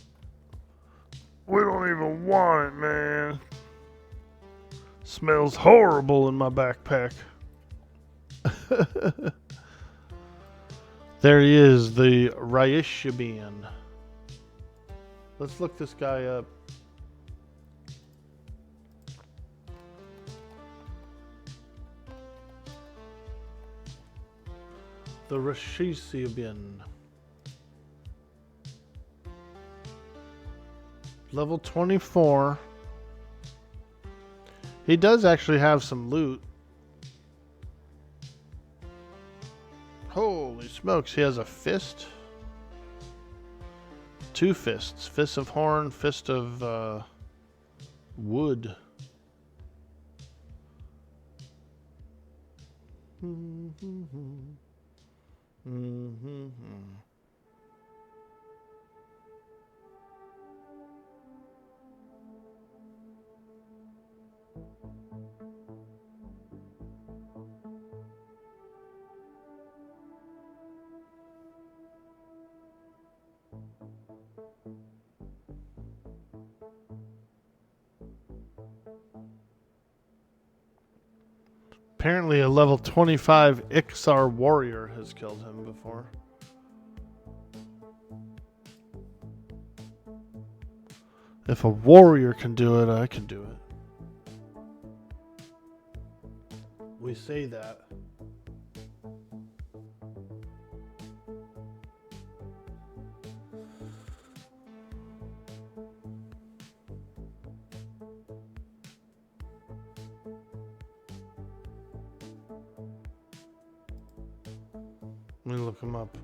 We don't even want it, man. Smells horrible in my backpack. There he is, the Rhyishibian. Let's look this guy up. The Rhyishibian. Level 24. He does actually have some loot. Holy smokes, he has a fist. 2 fists. Fist of horn, fist of wood. Apparently a level 25 Ixar warrior has killed him before. If a warrior can do it, I can do it. We say that. Let me look him up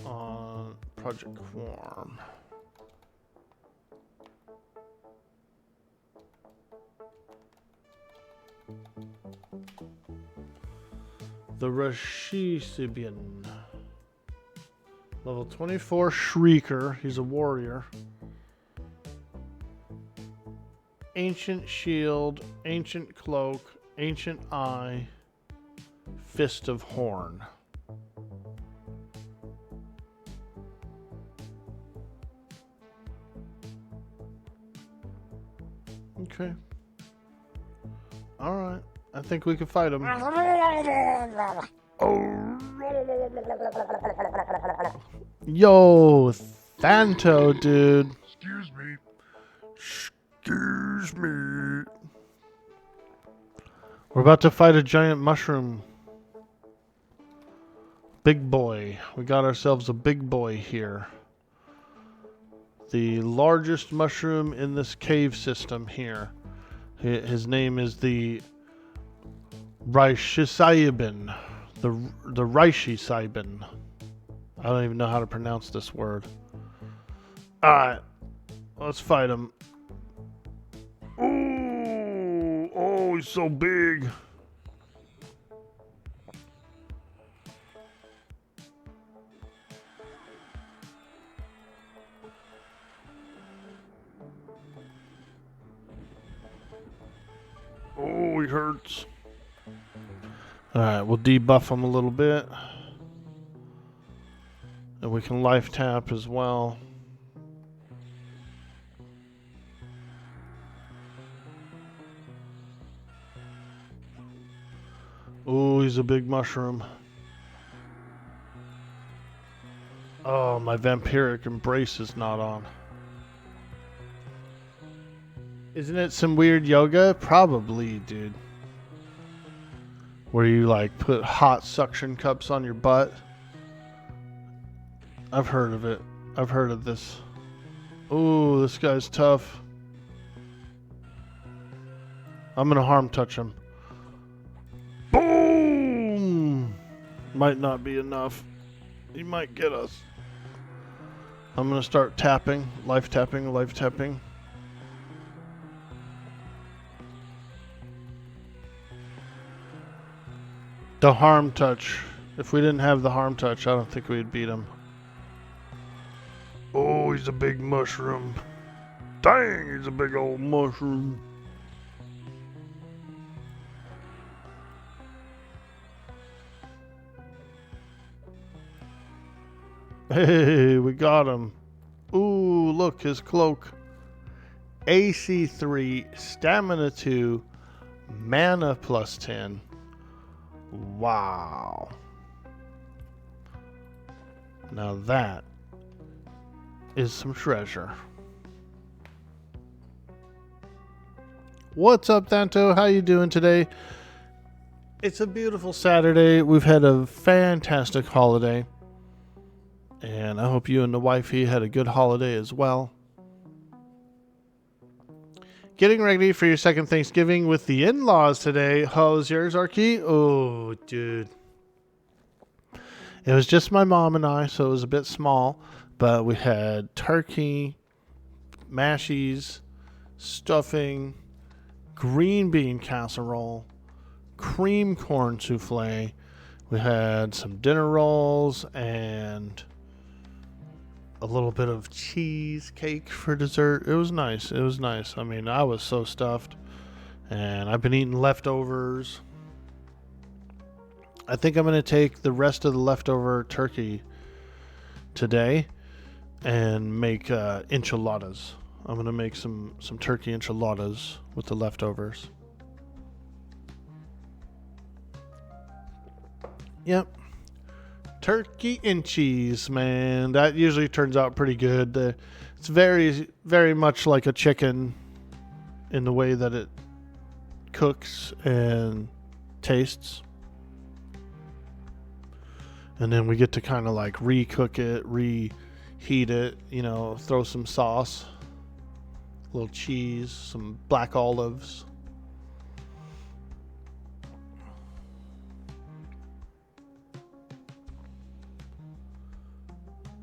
on Project Quarm. The Rashisibian. Level 24 Shrieker. He's a warrior. Ancient Shield, Ancient Cloak, Ancient Eye, Fist of Horn. Okay. Alright. I think we can fight him. Yo, Thanto, dude. Excuse me. Excuse me. We're about to fight a giant mushroom. Big boy. We got ourselves a big boy here. The largest mushroom in this cave system here. His name is the Raishisibin. The Raishisibin. I don't even know how to pronounce this word. Alright. Let's fight him. Ooh, oh, he's so big. Oh, he hurts. Alright, we'll debuff him a little bit. And we can life tap as well. Oh, he's a big mushroom. Oh, my vampiric embrace is not on. Isn't it some weird yoga? Probably, dude. Where you like put hot suction cups on your butt. I've heard of it. I've heard of this. Ooh, this guy's tough. I'm gonna harm touch him. Boom! Might not be enough. He might get us. I'm gonna start tapping. Life tapping, life tapping. The harm touch. If we didn't have the harm touch, I don't think we'd beat him. Oh, he's a big mushroom. Dang, he's a big old mushroom. Hey, we got him. Ooh, look, his cloak. AC 3, Stamina 2, Mana plus 10. Wow. Now that is some treasure. What's up, Thanto? How you doing today? It's a beautiful Saturday. We've had a fantastic holiday. And I hope you and the wifey had a good holiday as well. Getting ready for your second Thanksgiving with the in-laws today. How's yours, Orkie? Oh, dude. It was just my mom and I, so it was a bit small. But we had turkey, mashies, stuffing, green bean casserole, cream corn souffle. We had some dinner rolls and a little bit of cheesecake for dessert. It was nice. It was nice. I mean, I was so stuffed. And I've been eating leftovers. I think I'm going to take the rest of the leftover turkey today and make enchiladas. I'm going to make some turkey enchiladas with the leftovers. Yep. Turkey and cheese, man. That usually turns out pretty good. It's very, very much like a chicken in the way that it cooks and tastes. And then we get to kind of like re-cook it, reheat it, you know, throw some sauce, a little cheese, some black olives.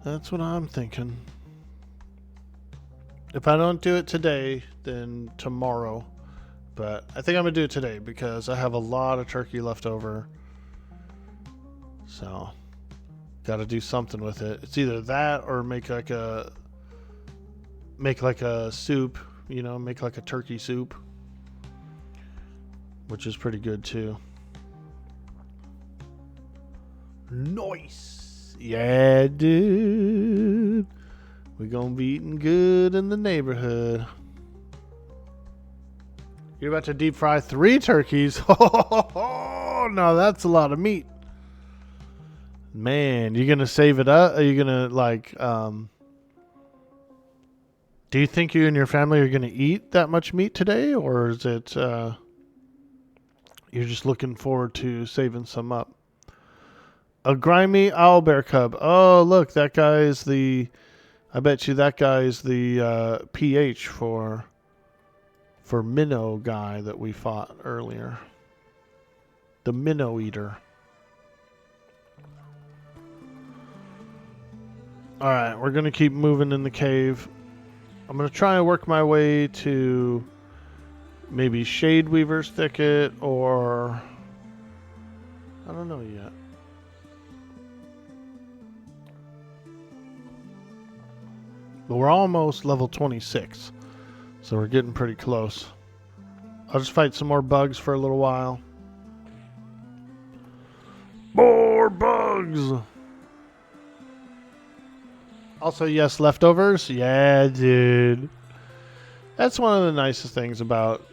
That's what I'm thinking. If I don't do it today, then tomorrow. But I think I'm going to do it today because I have a lot of turkey left over. So, got to do something with it. It's either that or make like a soup, you know, make like a turkey soup, which is pretty good too. Nice. Yeah, dude. We're gonna be eating good in the neighborhood. You're about to deep fry 3 turkeys. Oh, no, that's a lot of meat. Man, you gonna save it up? Are you gonna like do you think you and your family are gonna eat that much meat today, or is it you're just looking forward to saving some up? A grimy owlbear cub. Oh, look, that guy is the I bet you that guy is the PH for minnow guy that we fought earlier. The minnow eater. Alright, we're going to keep moving in the cave. I'm going to try and work my way to maybe Shade Weaver's Thicket or... I don't know yet. But we're almost level 26. So we're getting pretty close. I'll just fight some more bugs for a little while. More bugs! Also, yes, leftovers. Yeah, dude. That's one of the nicest things about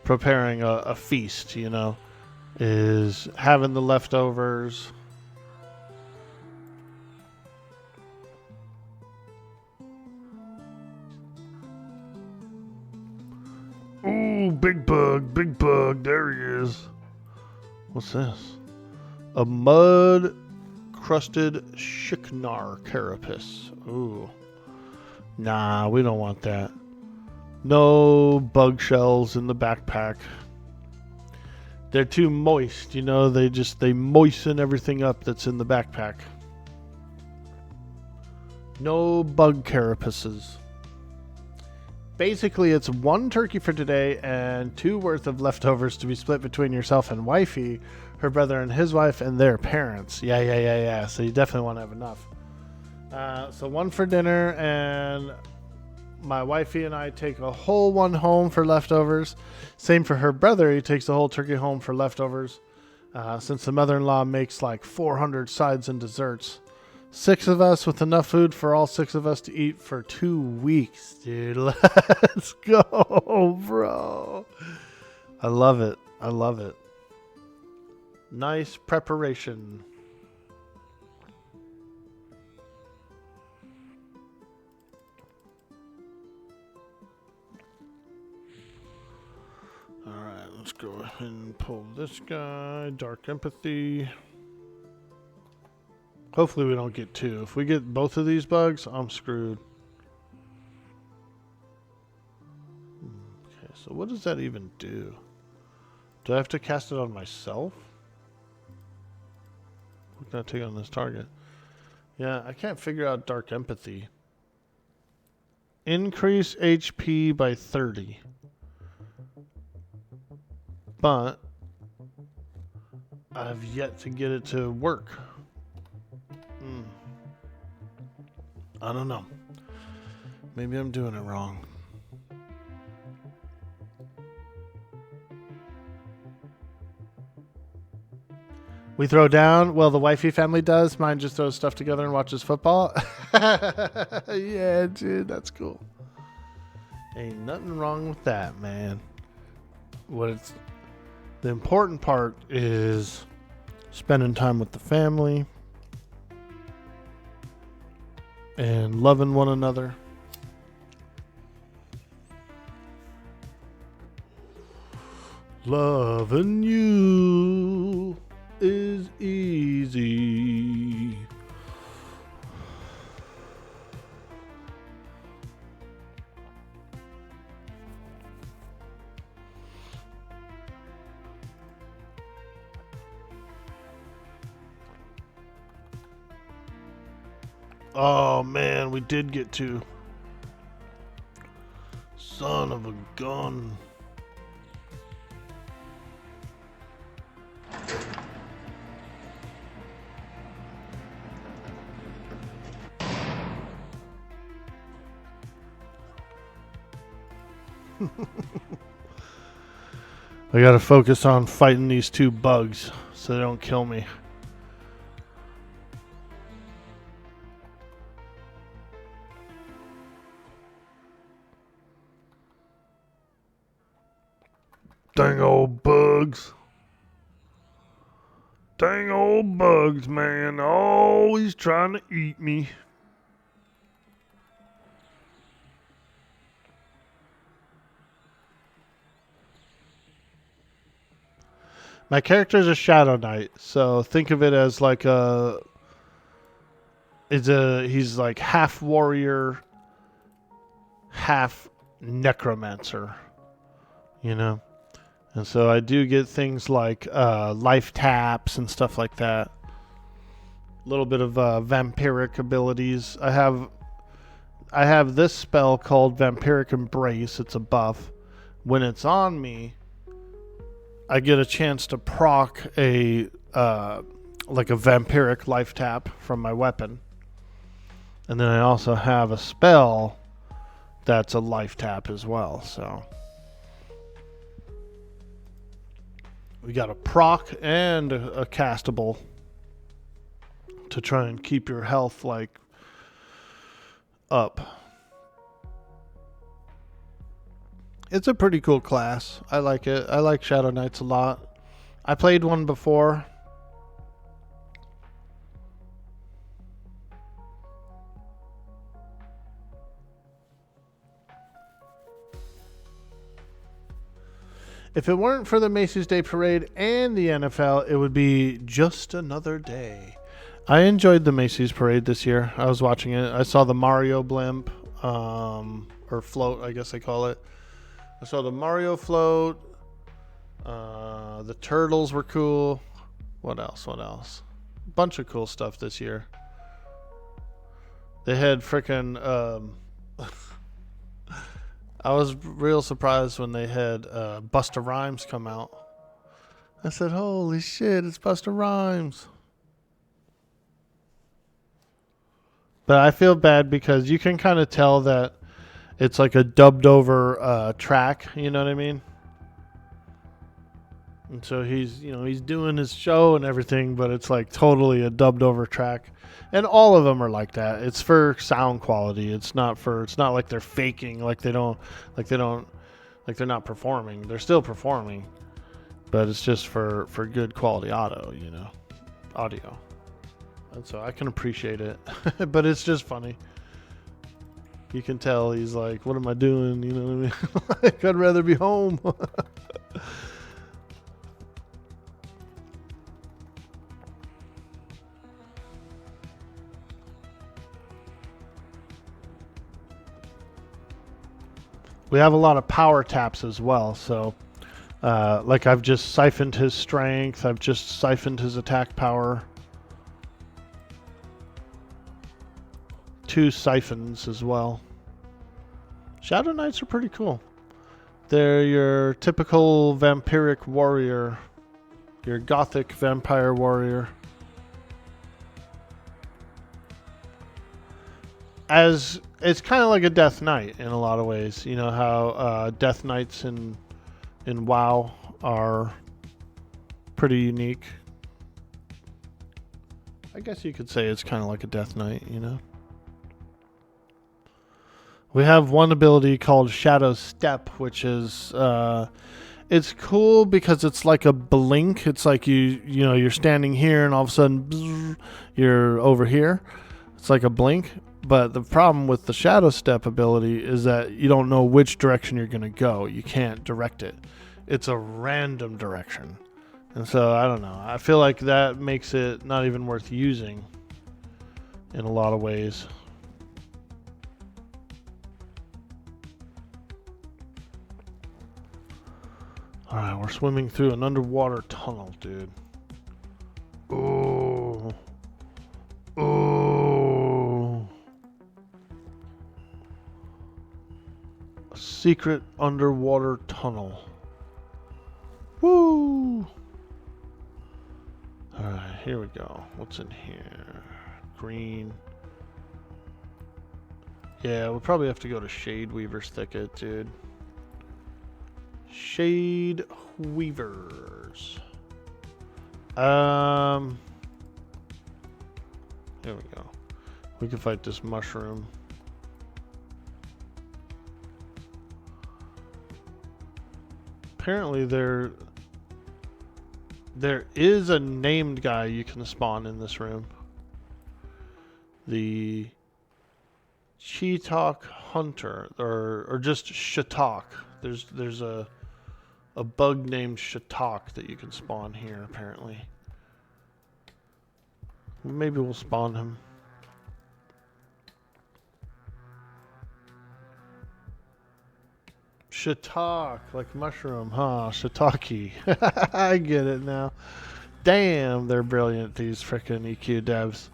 preparing a feast, you know, is having the leftovers. Ooh, big bug, there he is. What's this? A mud-crusted Shiknar carapace. Ooh. Nah, we don't want that. No bug shells in the backpack. They're too moist, you know, they moisten everything up that's in the backpack. No bug carapaces. Basically, it's 1 turkey for today and 2 worth of leftovers to be split between yourself and wifey, her brother and his wife, and their parents. Yeah. So you definitely want to have enough. So 1 for dinner, and my wifey and I take a whole 1 home for leftovers. Same for her brother. He takes a whole turkey home for leftovers. Since the mother-in-law makes like 400 sides and desserts. 6 of us with enough food for all 6 of us to eat for 2 weeks, dude. Let's go, bro. I love it. Nice preparation. Alright, let's go ahead and pull this guy. Dark Empathy. Hopefully we don't get 2. If we get both of these bugs, I'm screwed. Okay, so what does that even do? Do I have to cast it on myself? What can I take on this target? Yeah, I can't figure out Dark Empathy. Increase HP by 30. But I've yet to get it to work. I don't know. Maybe I'm doing it wrong. We throw down? Well, the wifey family does. Mine just throws stuff together and watches football. Yeah, dude, that's cool. Ain't nothing wrong with that, man. The important part is spending time with the family and loving one another. Loving you is easy. Oh man, we did get 2. Son of a gun. I gotta focus on fighting these 2 bugs so they don't kill me. Dang old bugs. Dang old bugs, man. Always trying to eat me. My character is a Shadowknight, so think of it as like he's like half warrior, half necromancer, you know? And so I do get things like life taps and stuff like that. A little bit of vampiric abilities. I have this spell called Vampiric Embrace. It's a buff. When it's on me, I get a chance to proc a like a vampiric life tap from my weapon. And then I also have a spell that's a life tap as well. So we got a proc and a castable to try and keep your health like up. It's a pretty cool class. I like it. I like Shadowknights a lot. I played one before. If it weren't for the Macy's Day Parade and the NFL, it would be just another day. I enjoyed the Macy's Parade this year. I was watching it. I saw the Mario blimp, or float, I guess they call it. I saw the Mario float. The turtles were cool. What else? Bunch of cool stuff this year. They had frickin' I was real surprised when they had Busta Rhymes come out. I said, holy shit, it's Busta Rhymes. But I feel bad because you can kind of tell that it's like a dubbed over track, you know what I mean? And so he's doing his show and everything, but it's like totally a dubbed over track. And all of them are like that. It's for sound quality. It's not like they're faking, like they're not performing. They're still performing, but it's just for good quality audio. And so I can appreciate it, but it's just funny. You can tell he's like, what am I doing? You know what I mean? Like, I'd rather be home. We have a lot of power taps as well, so like I've just siphoned his strength, I've just siphoned his attack power. 2 siphons as well. Shadowknights are pretty cool. They're your typical vampiric warrior, your gothic vampire warrior. As it's kind of like a Death Knight in a lot of ways. You know how Death Knights in WoW are pretty unique. I guess you could say it's kind of like a Death Knight, you know. We have one ability called Shadow Step, which is it's cool because it's like a blink. It's like you're standing here and all of a sudden bzz, you're over here. It's like a blink. But the problem with the Shadow Step ability is that you don't know which direction you're going to go. You can't direct it. It's a random direction. And so, I don't know. I feel like that makes it not even worth using in a lot of ways. Alright, we're swimming through an underwater tunnel, dude. Ooh. Ooh. A secret underwater tunnel. Woo! Alright, here we go. What's in here? Green. Yeah, we'll probably have to go to Shade Weaver's Thicket, dude. Shade Weavers. There we go. We can fight this mushroom. Apparently there is a named guy you can spawn in this room. The Cheetok Hunter, or just Shatok. There's a bug named Shatok that you can spawn here apparently. Maybe we'll spawn him. Shiitake, like mushroom, huh? Shiitake. I get it now. Damn, they're brilliant, these frickin' EQ devs.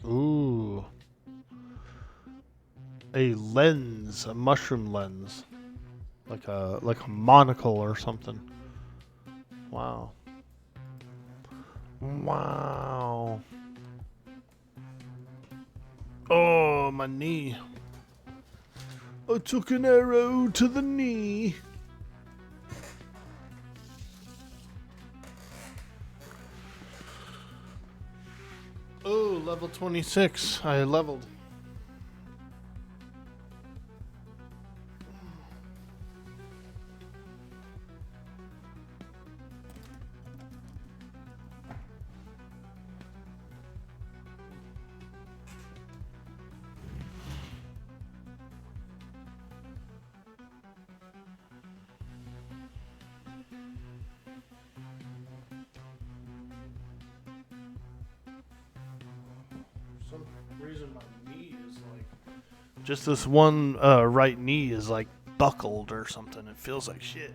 Ooh. A lens, a mushroom lens. Like a monocle or something. Wow. Wow. Oh, my knee. I took an arrow to the knee. Oh, level 26. I leveled. For some reason my knee is like... Just this one right knee is like buckled or something. It feels like shit.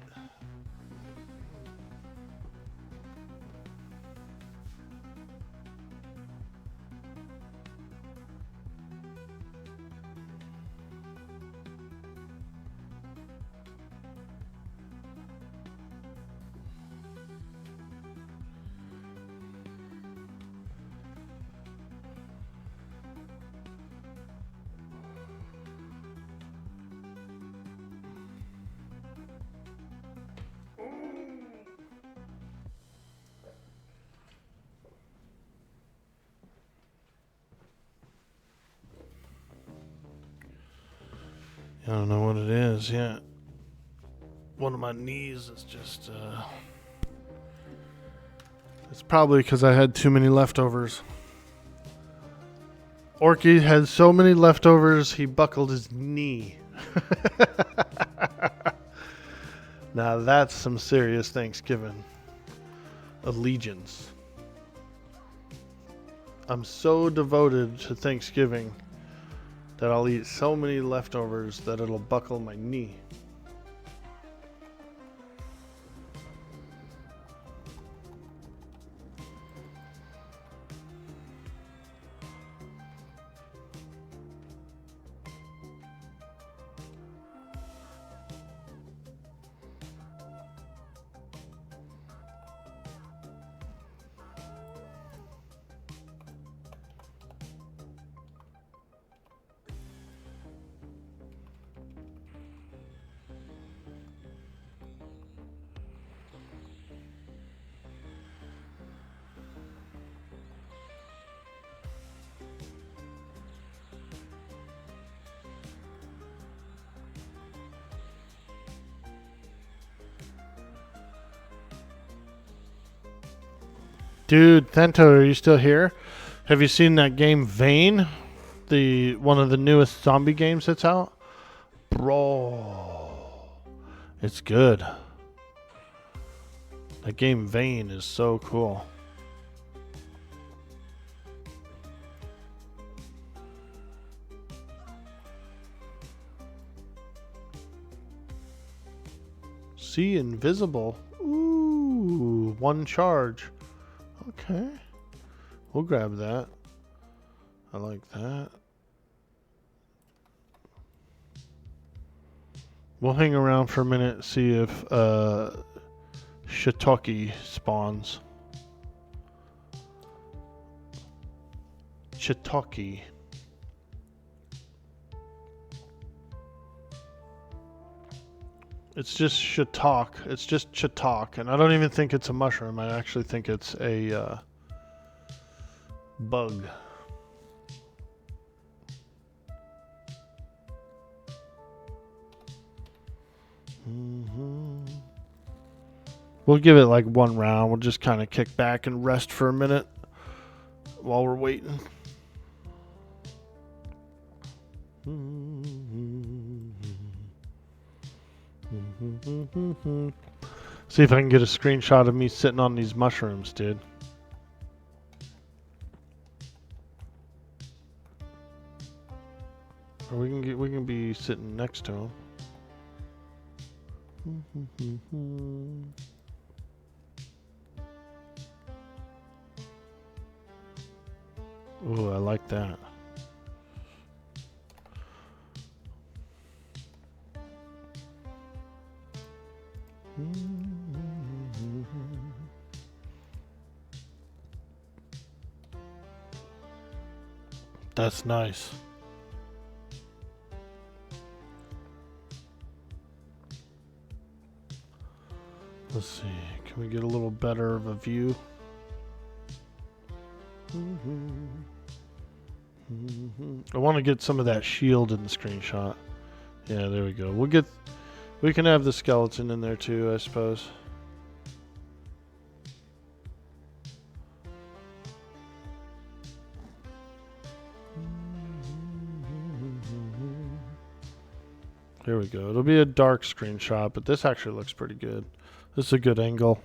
I don't know what it is yet. One of my knees is just, it's probably because I had too many leftovers. Orkie had so many leftovers, he buckled his knee. Now that's some serious Thanksgiving allegiance. I'm so devoted to Thanksgiving that I'll eat so many leftovers that it'll buckle my knee. Dude, Thento, are you still here? Have you seen that game Vane? One of the newest zombie games that's out? Bro. It's good. That game Vane is so cool. See, invisible. Ooh, 1 charge. Okay. We'll grab that. I like that. We'll hang around for a minute, see if Shiitake spawns. Shiitake. It's just shiitake. It's just shiitake, and I don't even think it's a mushroom. I actually think it's a bug. We'll give it like 1 round. We'll just kind of kick back and rest for a minute while we're waiting. See if I can get a screenshot of me sitting on these mushrooms, dude. Or we can be sitting next to him. Ooh, I like that. That's nice. Let's see. Can we get a little better of a view? I want to get some of that shield in the screenshot. Yeah, there we go. We can have the skeleton in there too, I suppose. Here we go. It'll be a dark screenshot, but this actually looks pretty good. This is a good angle.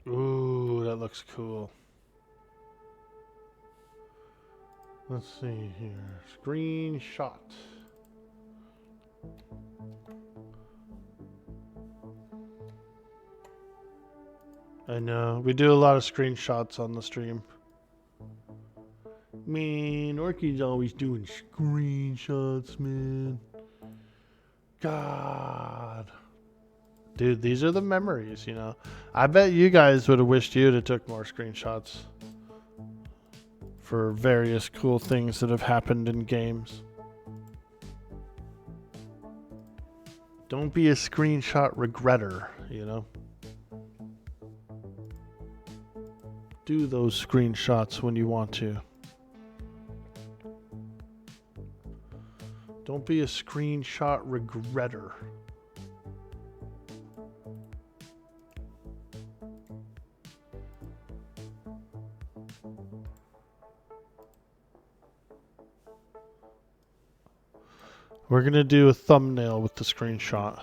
Ooh, that looks cool. Let's see here. Screenshot. I know. We do a lot of screenshots on the stream. Man, Orkie's always doing screenshots, man. God. Dude, these are the memories, you know. I bet you guys would have wished you'd have took more screenshots for various cool things that have happened in games. Don't be a screenshot regretter, you know. Do those screenshots when you want to. Don't be a screenshot regretter. We're going to do a thumbnail with the screenshot.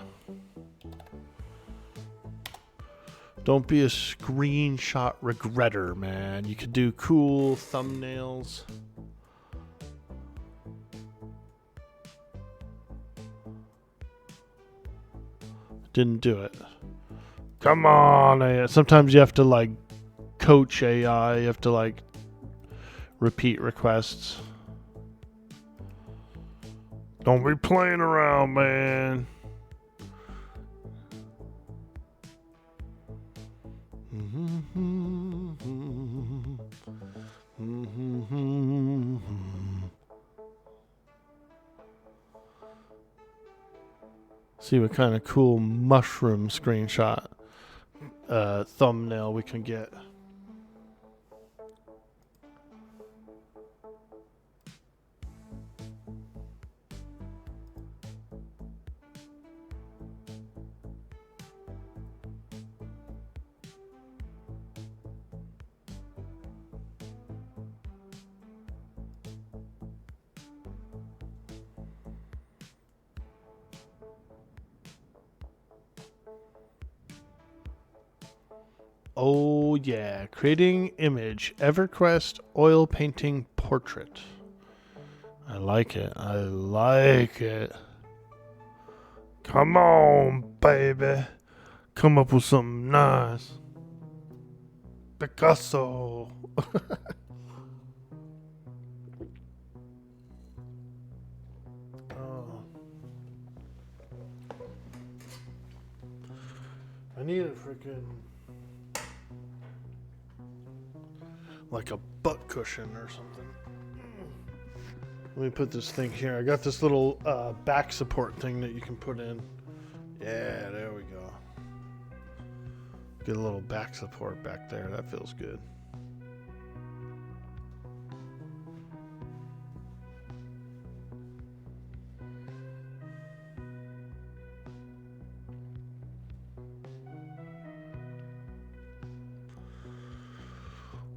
Don't be a screenshot regretter, man. You could do cool thumbnails. Didn't do it. Come on, AI. Sometimes you have to like coach AI. You have to like repeat requests. Don't be playing around, man. See what kind of cool mushroom screenshot thumbnail we can get. Oh yeah, creating image, Everquest oil painting portrait. I like it. I like it. Come on, baby. Come up with something nice. Picasso. Oh. I need a freaking like a butt cushion or something. Let me put this thing here. I got this little back support thing that you can put in. Yeah, there we go. Get a little back support back there. That feels good.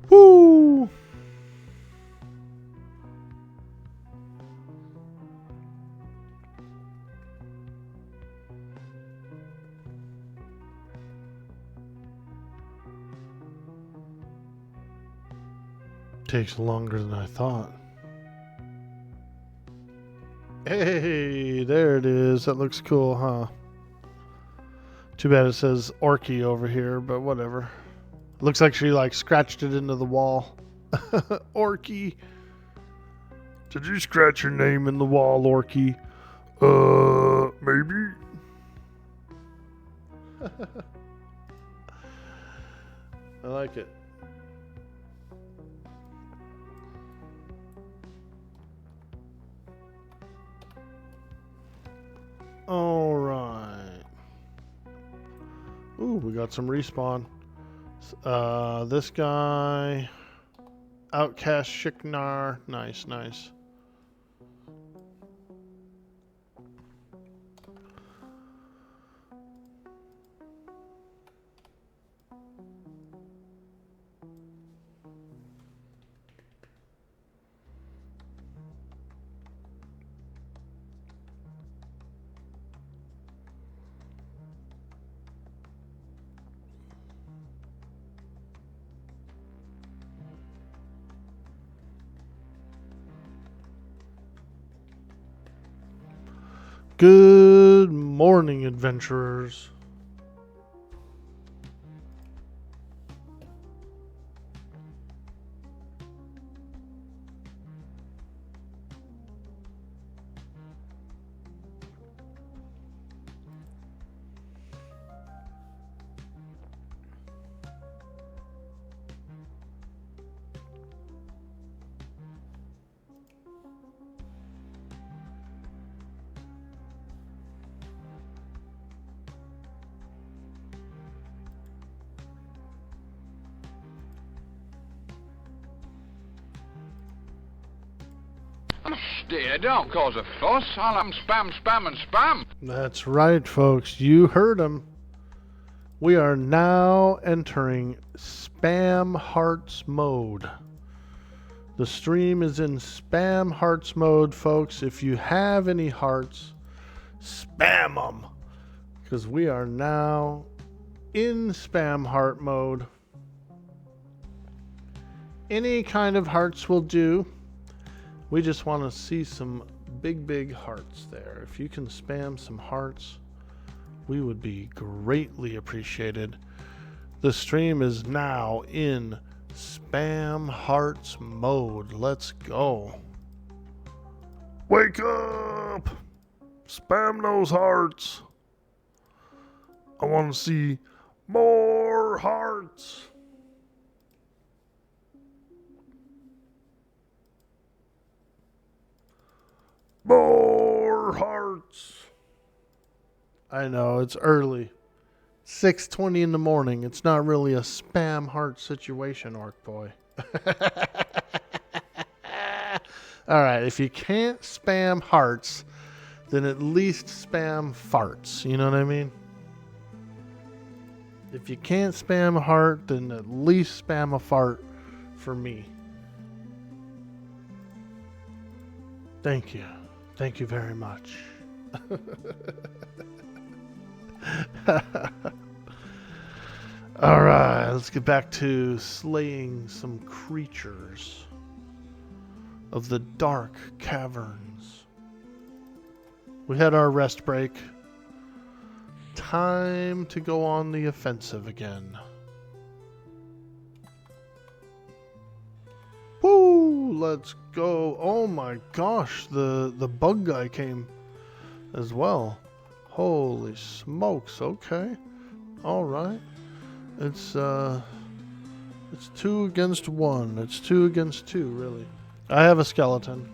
Woo! Takes longer than I thought. Hey, there it is. That looks cool, huh? Too bad it says Orkie over here, but whatever. Looks like she like scratched it into the wall. Orkie. Did you scratch your name in the wall, Orkie? Maybe. I like it. All right. Ooh, we got some respawn. This guy, Outcast Shiknar. Nice, nice. Good morning, adventurers. Dear, don't cause a fuss. I'll spam, spam, and spam. That's right, folks. You heard him. We are now entering Spam Hearts mode. The stream is in Spam Hearts mode, folks. If you have any hearts, spam them. Because we are now in Spam Heart mode. Any kind of hearts will do. We just want to see some big, big hearts there. If you can spam some hearts, we would be greatly appreciated. The stream is now in Spam Hearts mode. Let's go. Wake up! Spam those hearts. I want to see more hearts. More hearts. I know, it's early. 6:20 in the morning. It's not really a spam heart situation, Orc Boy. Alright, if you can't spam hearts, then at least spam farts. You know what I mean? If you can't spam a heart, then at least spam a fart for me. Thank you. Thank you very much. Alright, let's get back to slaying some creatures of the dark caverns. We had our rest break. Time to go on the offensive again. Woo! Let's go. Oh my gosh, the bug guy came as well. Holy smokes, okay. Alright. It's 2 against 1. It's 2 against 2, really. I have a skeleton.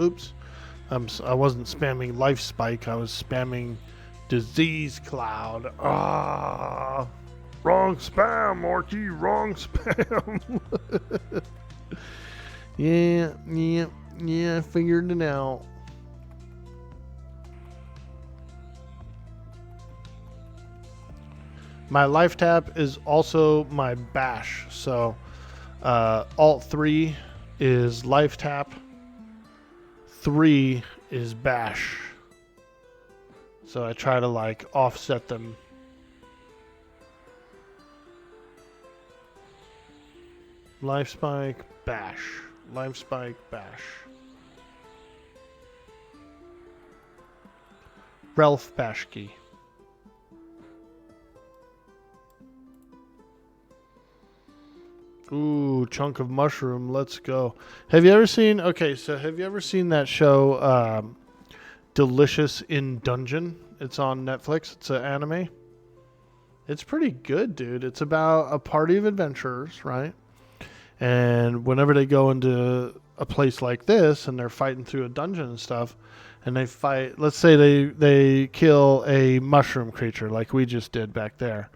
Oops. I wasn't spamming life spike, I was spamming disease cloud. Ah, wrong spam, Orkie, wrong spam. Yeah, I figured it out. My life tap is also my bash, so alt 3 is life tap. 3 is bash. So I try to like offset them. Life spike, bash. Life spike, bash. Ralph Bashki. Ooh, chunk of mushroom. Let's go. Have you ever seen? Okay, so have you ever seen that show, Delicious in Dungeon? It's on Netflix. It's an anime. It's pretty good, dude. It's about a party of adventurers, right? And whenever they go into a place like this and they're fighting through a dungeon and stuff, and they fight, let's say they kill a mushroom creature like we just did back there.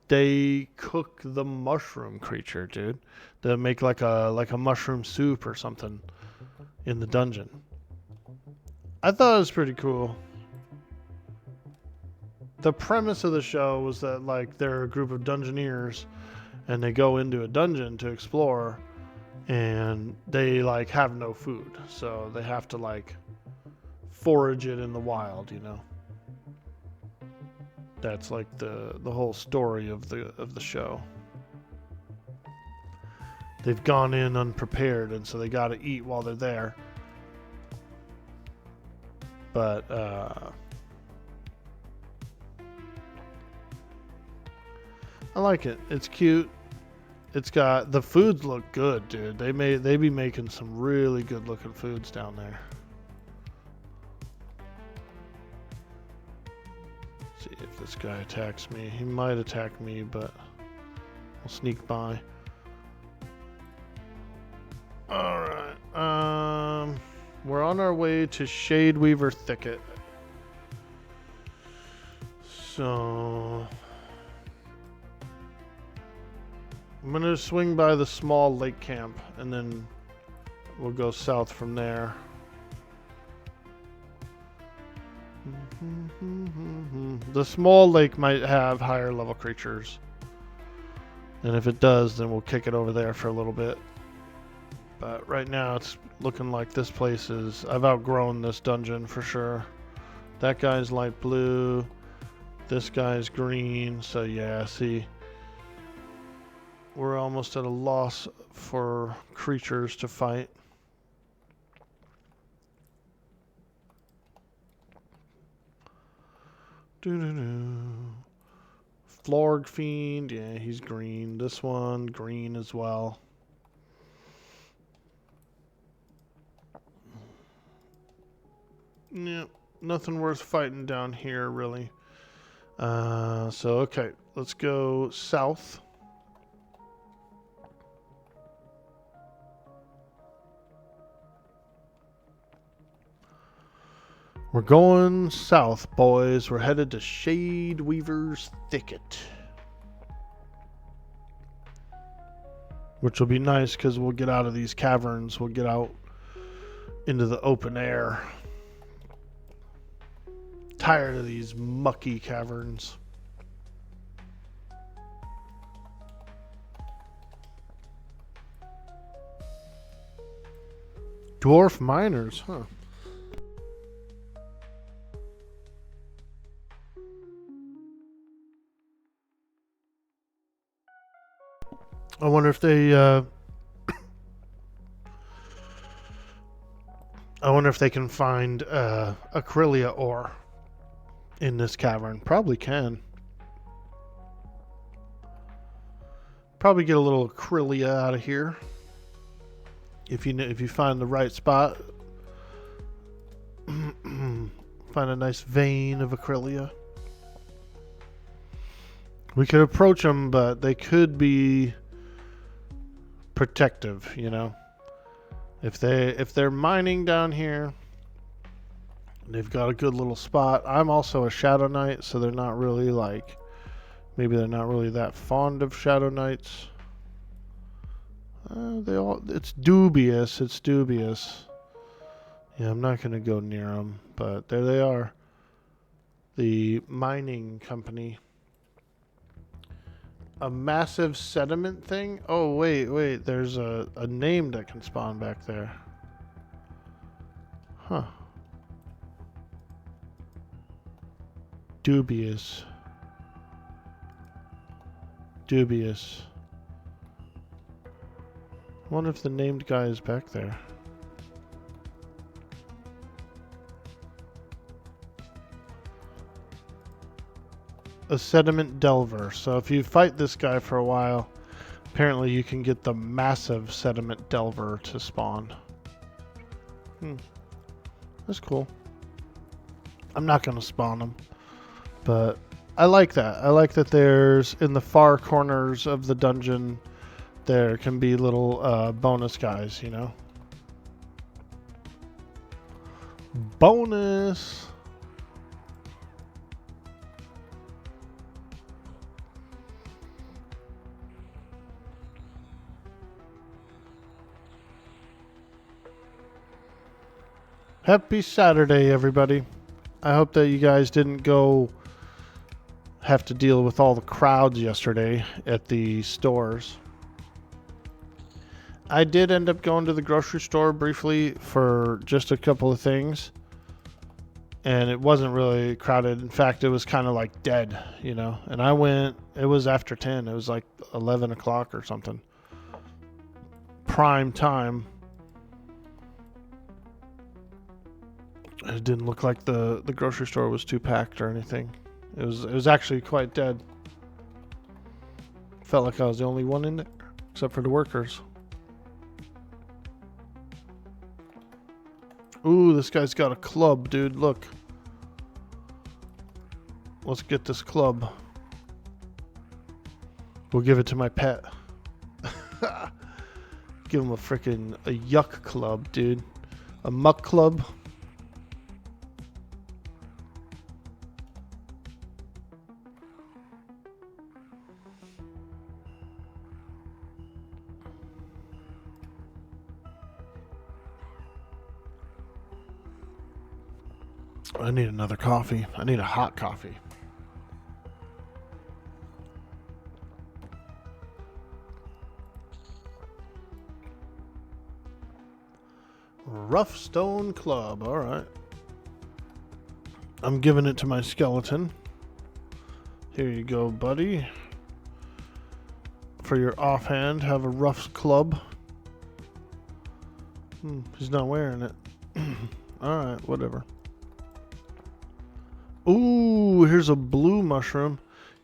They cook the mushroom creature, dude. They make like a mushroom soup or something in the dungeon. I thought it was pretty cool. The premise of the show was that like they're a group of dungeoneers and they go into a dungeon to explore and they like have no food. So they have to like forage it in the wild, you know. That's like the whole story of the show. They've gone in unprepared, and so they got to eat while they're there. But I like it. It's cute. It's got the foods look good, dude. They be making some really good looking foods down there. See if this guy attacks me. He might attack me, but I'll sneak by. Alright. We're on our way to Shadeweaver Thicket. So I'm gonna swing by the small lake camp and then we'll go south from there. The small lake might have higher level creatures. And if it does, then we'll kick it over there for a little bit. But right now it's looking like this place is... I've outgrown this dungeon for sure. That guy's light blue. This guy's green. So yeah, see. We're almost at a loss for creatures to fight. Phlarg Fiend, yeah, he's green. This one, green as well. Yeah, nothing worth fighting down here, really. So, okay, let's go south. We're going south, boys. We're headed to Shadeweaver's Thicket. Which will be nice because we'll get out of these caverns. We'll get out into the open air. Tired of these mucky caverns. Dwarf miners, huh? I wonder if they can find Acrylia ore in this cavern. Probably can. Probably get a little Acrylia out of here if you find the right spot. Find a nice vein of Acrylia. We could approach them, but they could be protective, you know. If they're mining down here, they've got a good little spot. I'm also a Shadowknight, so they're not really like, maybe they're not really that fond of Shadowknights. It's dubious. It's dubious. Yeah, I'm not gonna go near them, but there they are. The mining company. A massive sediment thing? Oh, wait. There's a name that can spawn back there. Huh. Dubious. Dubious. Wonder if the named guy is back there. A sediment delver. So if you fight this guy for a while, apparently you can get the massive sediment delver to spawn. That's cool. I'm not going to spawn them, but I like that. I like that there's, in the far corners of the dungeon, there can be little bonus guys, you know? Bonus! Happy Saturday, everybody. I hope that you guys didn't have to deal with all the crowds yesterday at the stores. I did end up going to the grocery store briefly for just a couple of things, and it wasn't really crowded. In fact, it was kind of like dead, you know. And I went, it was after 10. It was like 11 o'clock or something. Prime time. It didn't look like the grocery store was too packed or anything. It was actually quite dead. Felt like I was the only one in there, except for the workers. Ooh, this guy's got a club, dude. Look. Let's get this club. We'll give it to my pet. Give him a yuck club, dude. A muck club. I need another coffee. I need a hot coffee. Rough stone club. All right. I'm giving it to my skeleton. Here you go, buddy. For your offhand, have a rough club. He's not wearing it. All right, whatever. Ooh, here's a blue mushroom.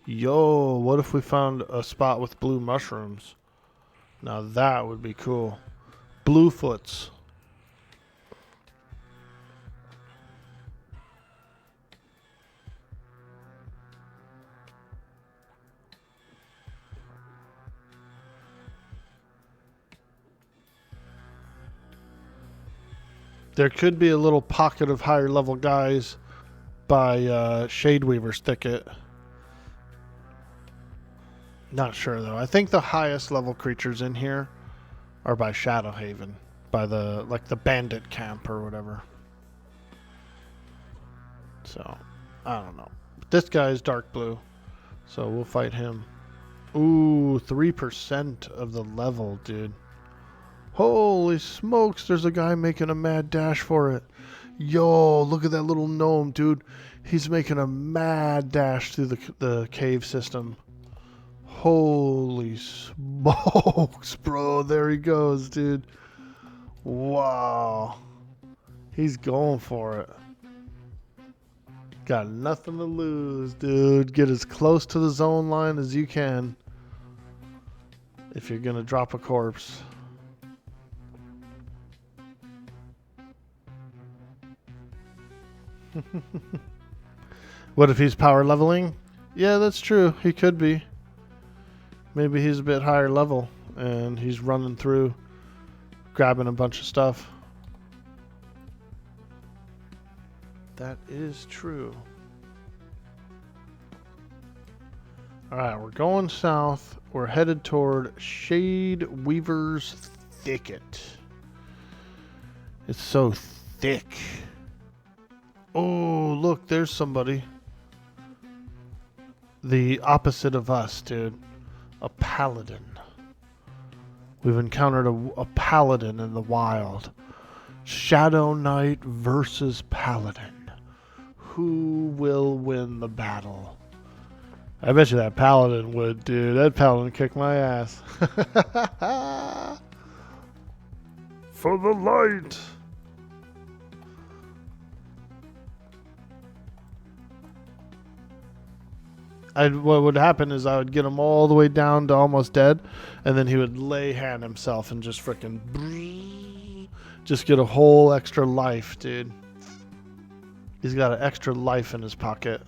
Yo, what if we found a spot with blue mushrooms? Now that would be cool. Bluefoots. There could be a little pocket of higher level guys by Shadeweaver's Thicket. Not sure though. I think the highest level creatures in here are by Shadowhaven, by the bandit camp or whatever. So I don't know. But this guy is dark blue, so we'll fight him. Ooh, 3% of the level, dude. Holy smokes, there's a guy making a mad dash for it. Yo, look at that little gnome, dude. He's making a mad dash through the cave system. Holy smokes, bro. There he goes, dude. Wow. He's going for it. Got nothing to lose, dude. Get as close to the zone line as you can if you're going to drop a corpse. What if he's power leveling? Yeah, that's true. He could be. Maybe he's a bit higher level and he's running through, grabbing a bunch of stuff. That is true. Alright, we're going south. We're headed toward Shade Weaver's Thicket. It's so thick. Oh, look, there's somebody. The opposite of us, dude. A paladin. We've encountered a paladin in the wild. Shadowknight versus paladin. Who will win the battle? I bet you that paladin would, dude. That paladin kicked my ass. For the light. What would happen is I would get him all the way down to almost dead, and then he would lay hand himself and just freaking just get a whole extra life, dude. He's got an extra life in his pocket.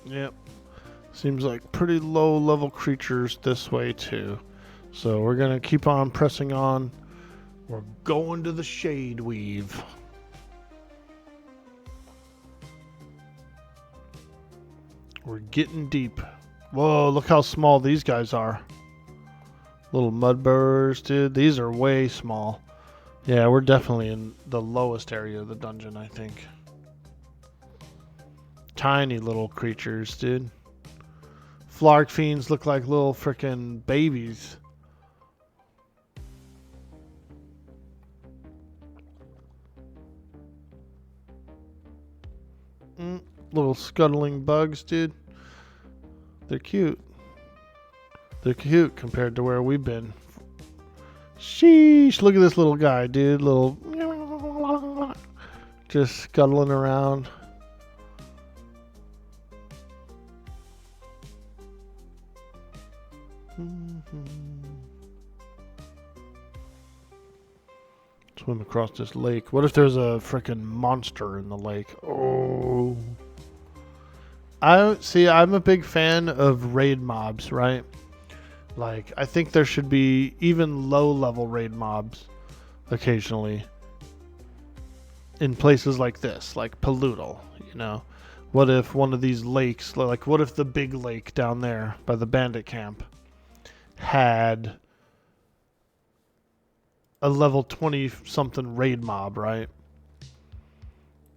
Yep. Seems like pretty low level creatures this way too. So we're going to keep on pressing on. We're going to the Shade Weave. We're getting deep. Whoa, look how small these guys are. Little mud burrs, dude. These are way small. Yeah, we're definitely in the lowest area of the dungeon, I think. Tiny little creatures, dude. Phlarg Fiends look like little frickin' babies. Little scuttling bugs, dude. They're cute. They're cute compared to where we've been. Sheesh, look at this little guy, dude. Little just scuttling around. Swim across this lake. What if there's a freaking monster in the lake? Oh. I'm a big fan of raid mobs, right? Like, I think there should be even low-level raid mobs occasionally in places like this, like Paludal, you know? What if one of these lakes, like what if the big lake down there by the bandit camp had a level 20-something raid mob, right?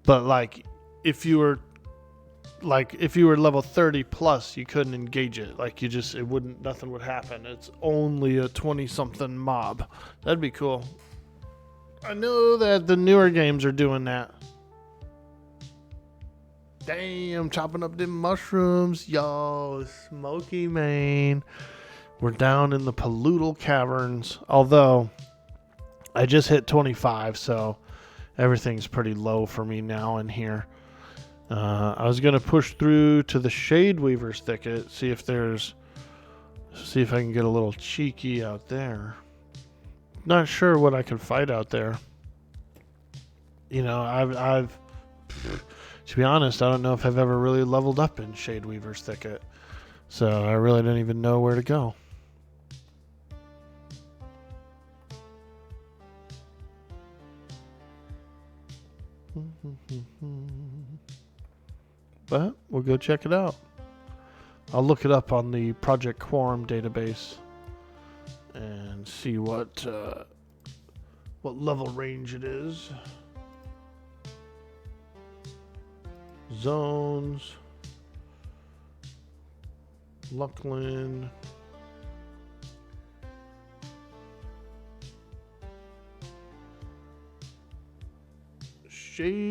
But like, if you were level 30 plus, you couldn't engage it. Like, nothing would happen. It's only a 20-something mob. That'd be cool. I know that the newer games are doing that. Damn, chopping up them mushrooms. Yo, smoky, man. We're down in the Paludal Caverns. Although, I just hit 25, so everything's pretty low for me now in here. I was going to push through to the Shade Weaver's Thicket, see if I can get a little cheeky out there. Not sure what I can fight out there. You know, to be honest, I don't know if I've ever really leveled up in Shade Weaver's Thicket. So I really don't even know where to go. But we'll go check it out. I'll look it up on the Project Quarm database and see what level range it is. Zones. Luckland. Shade.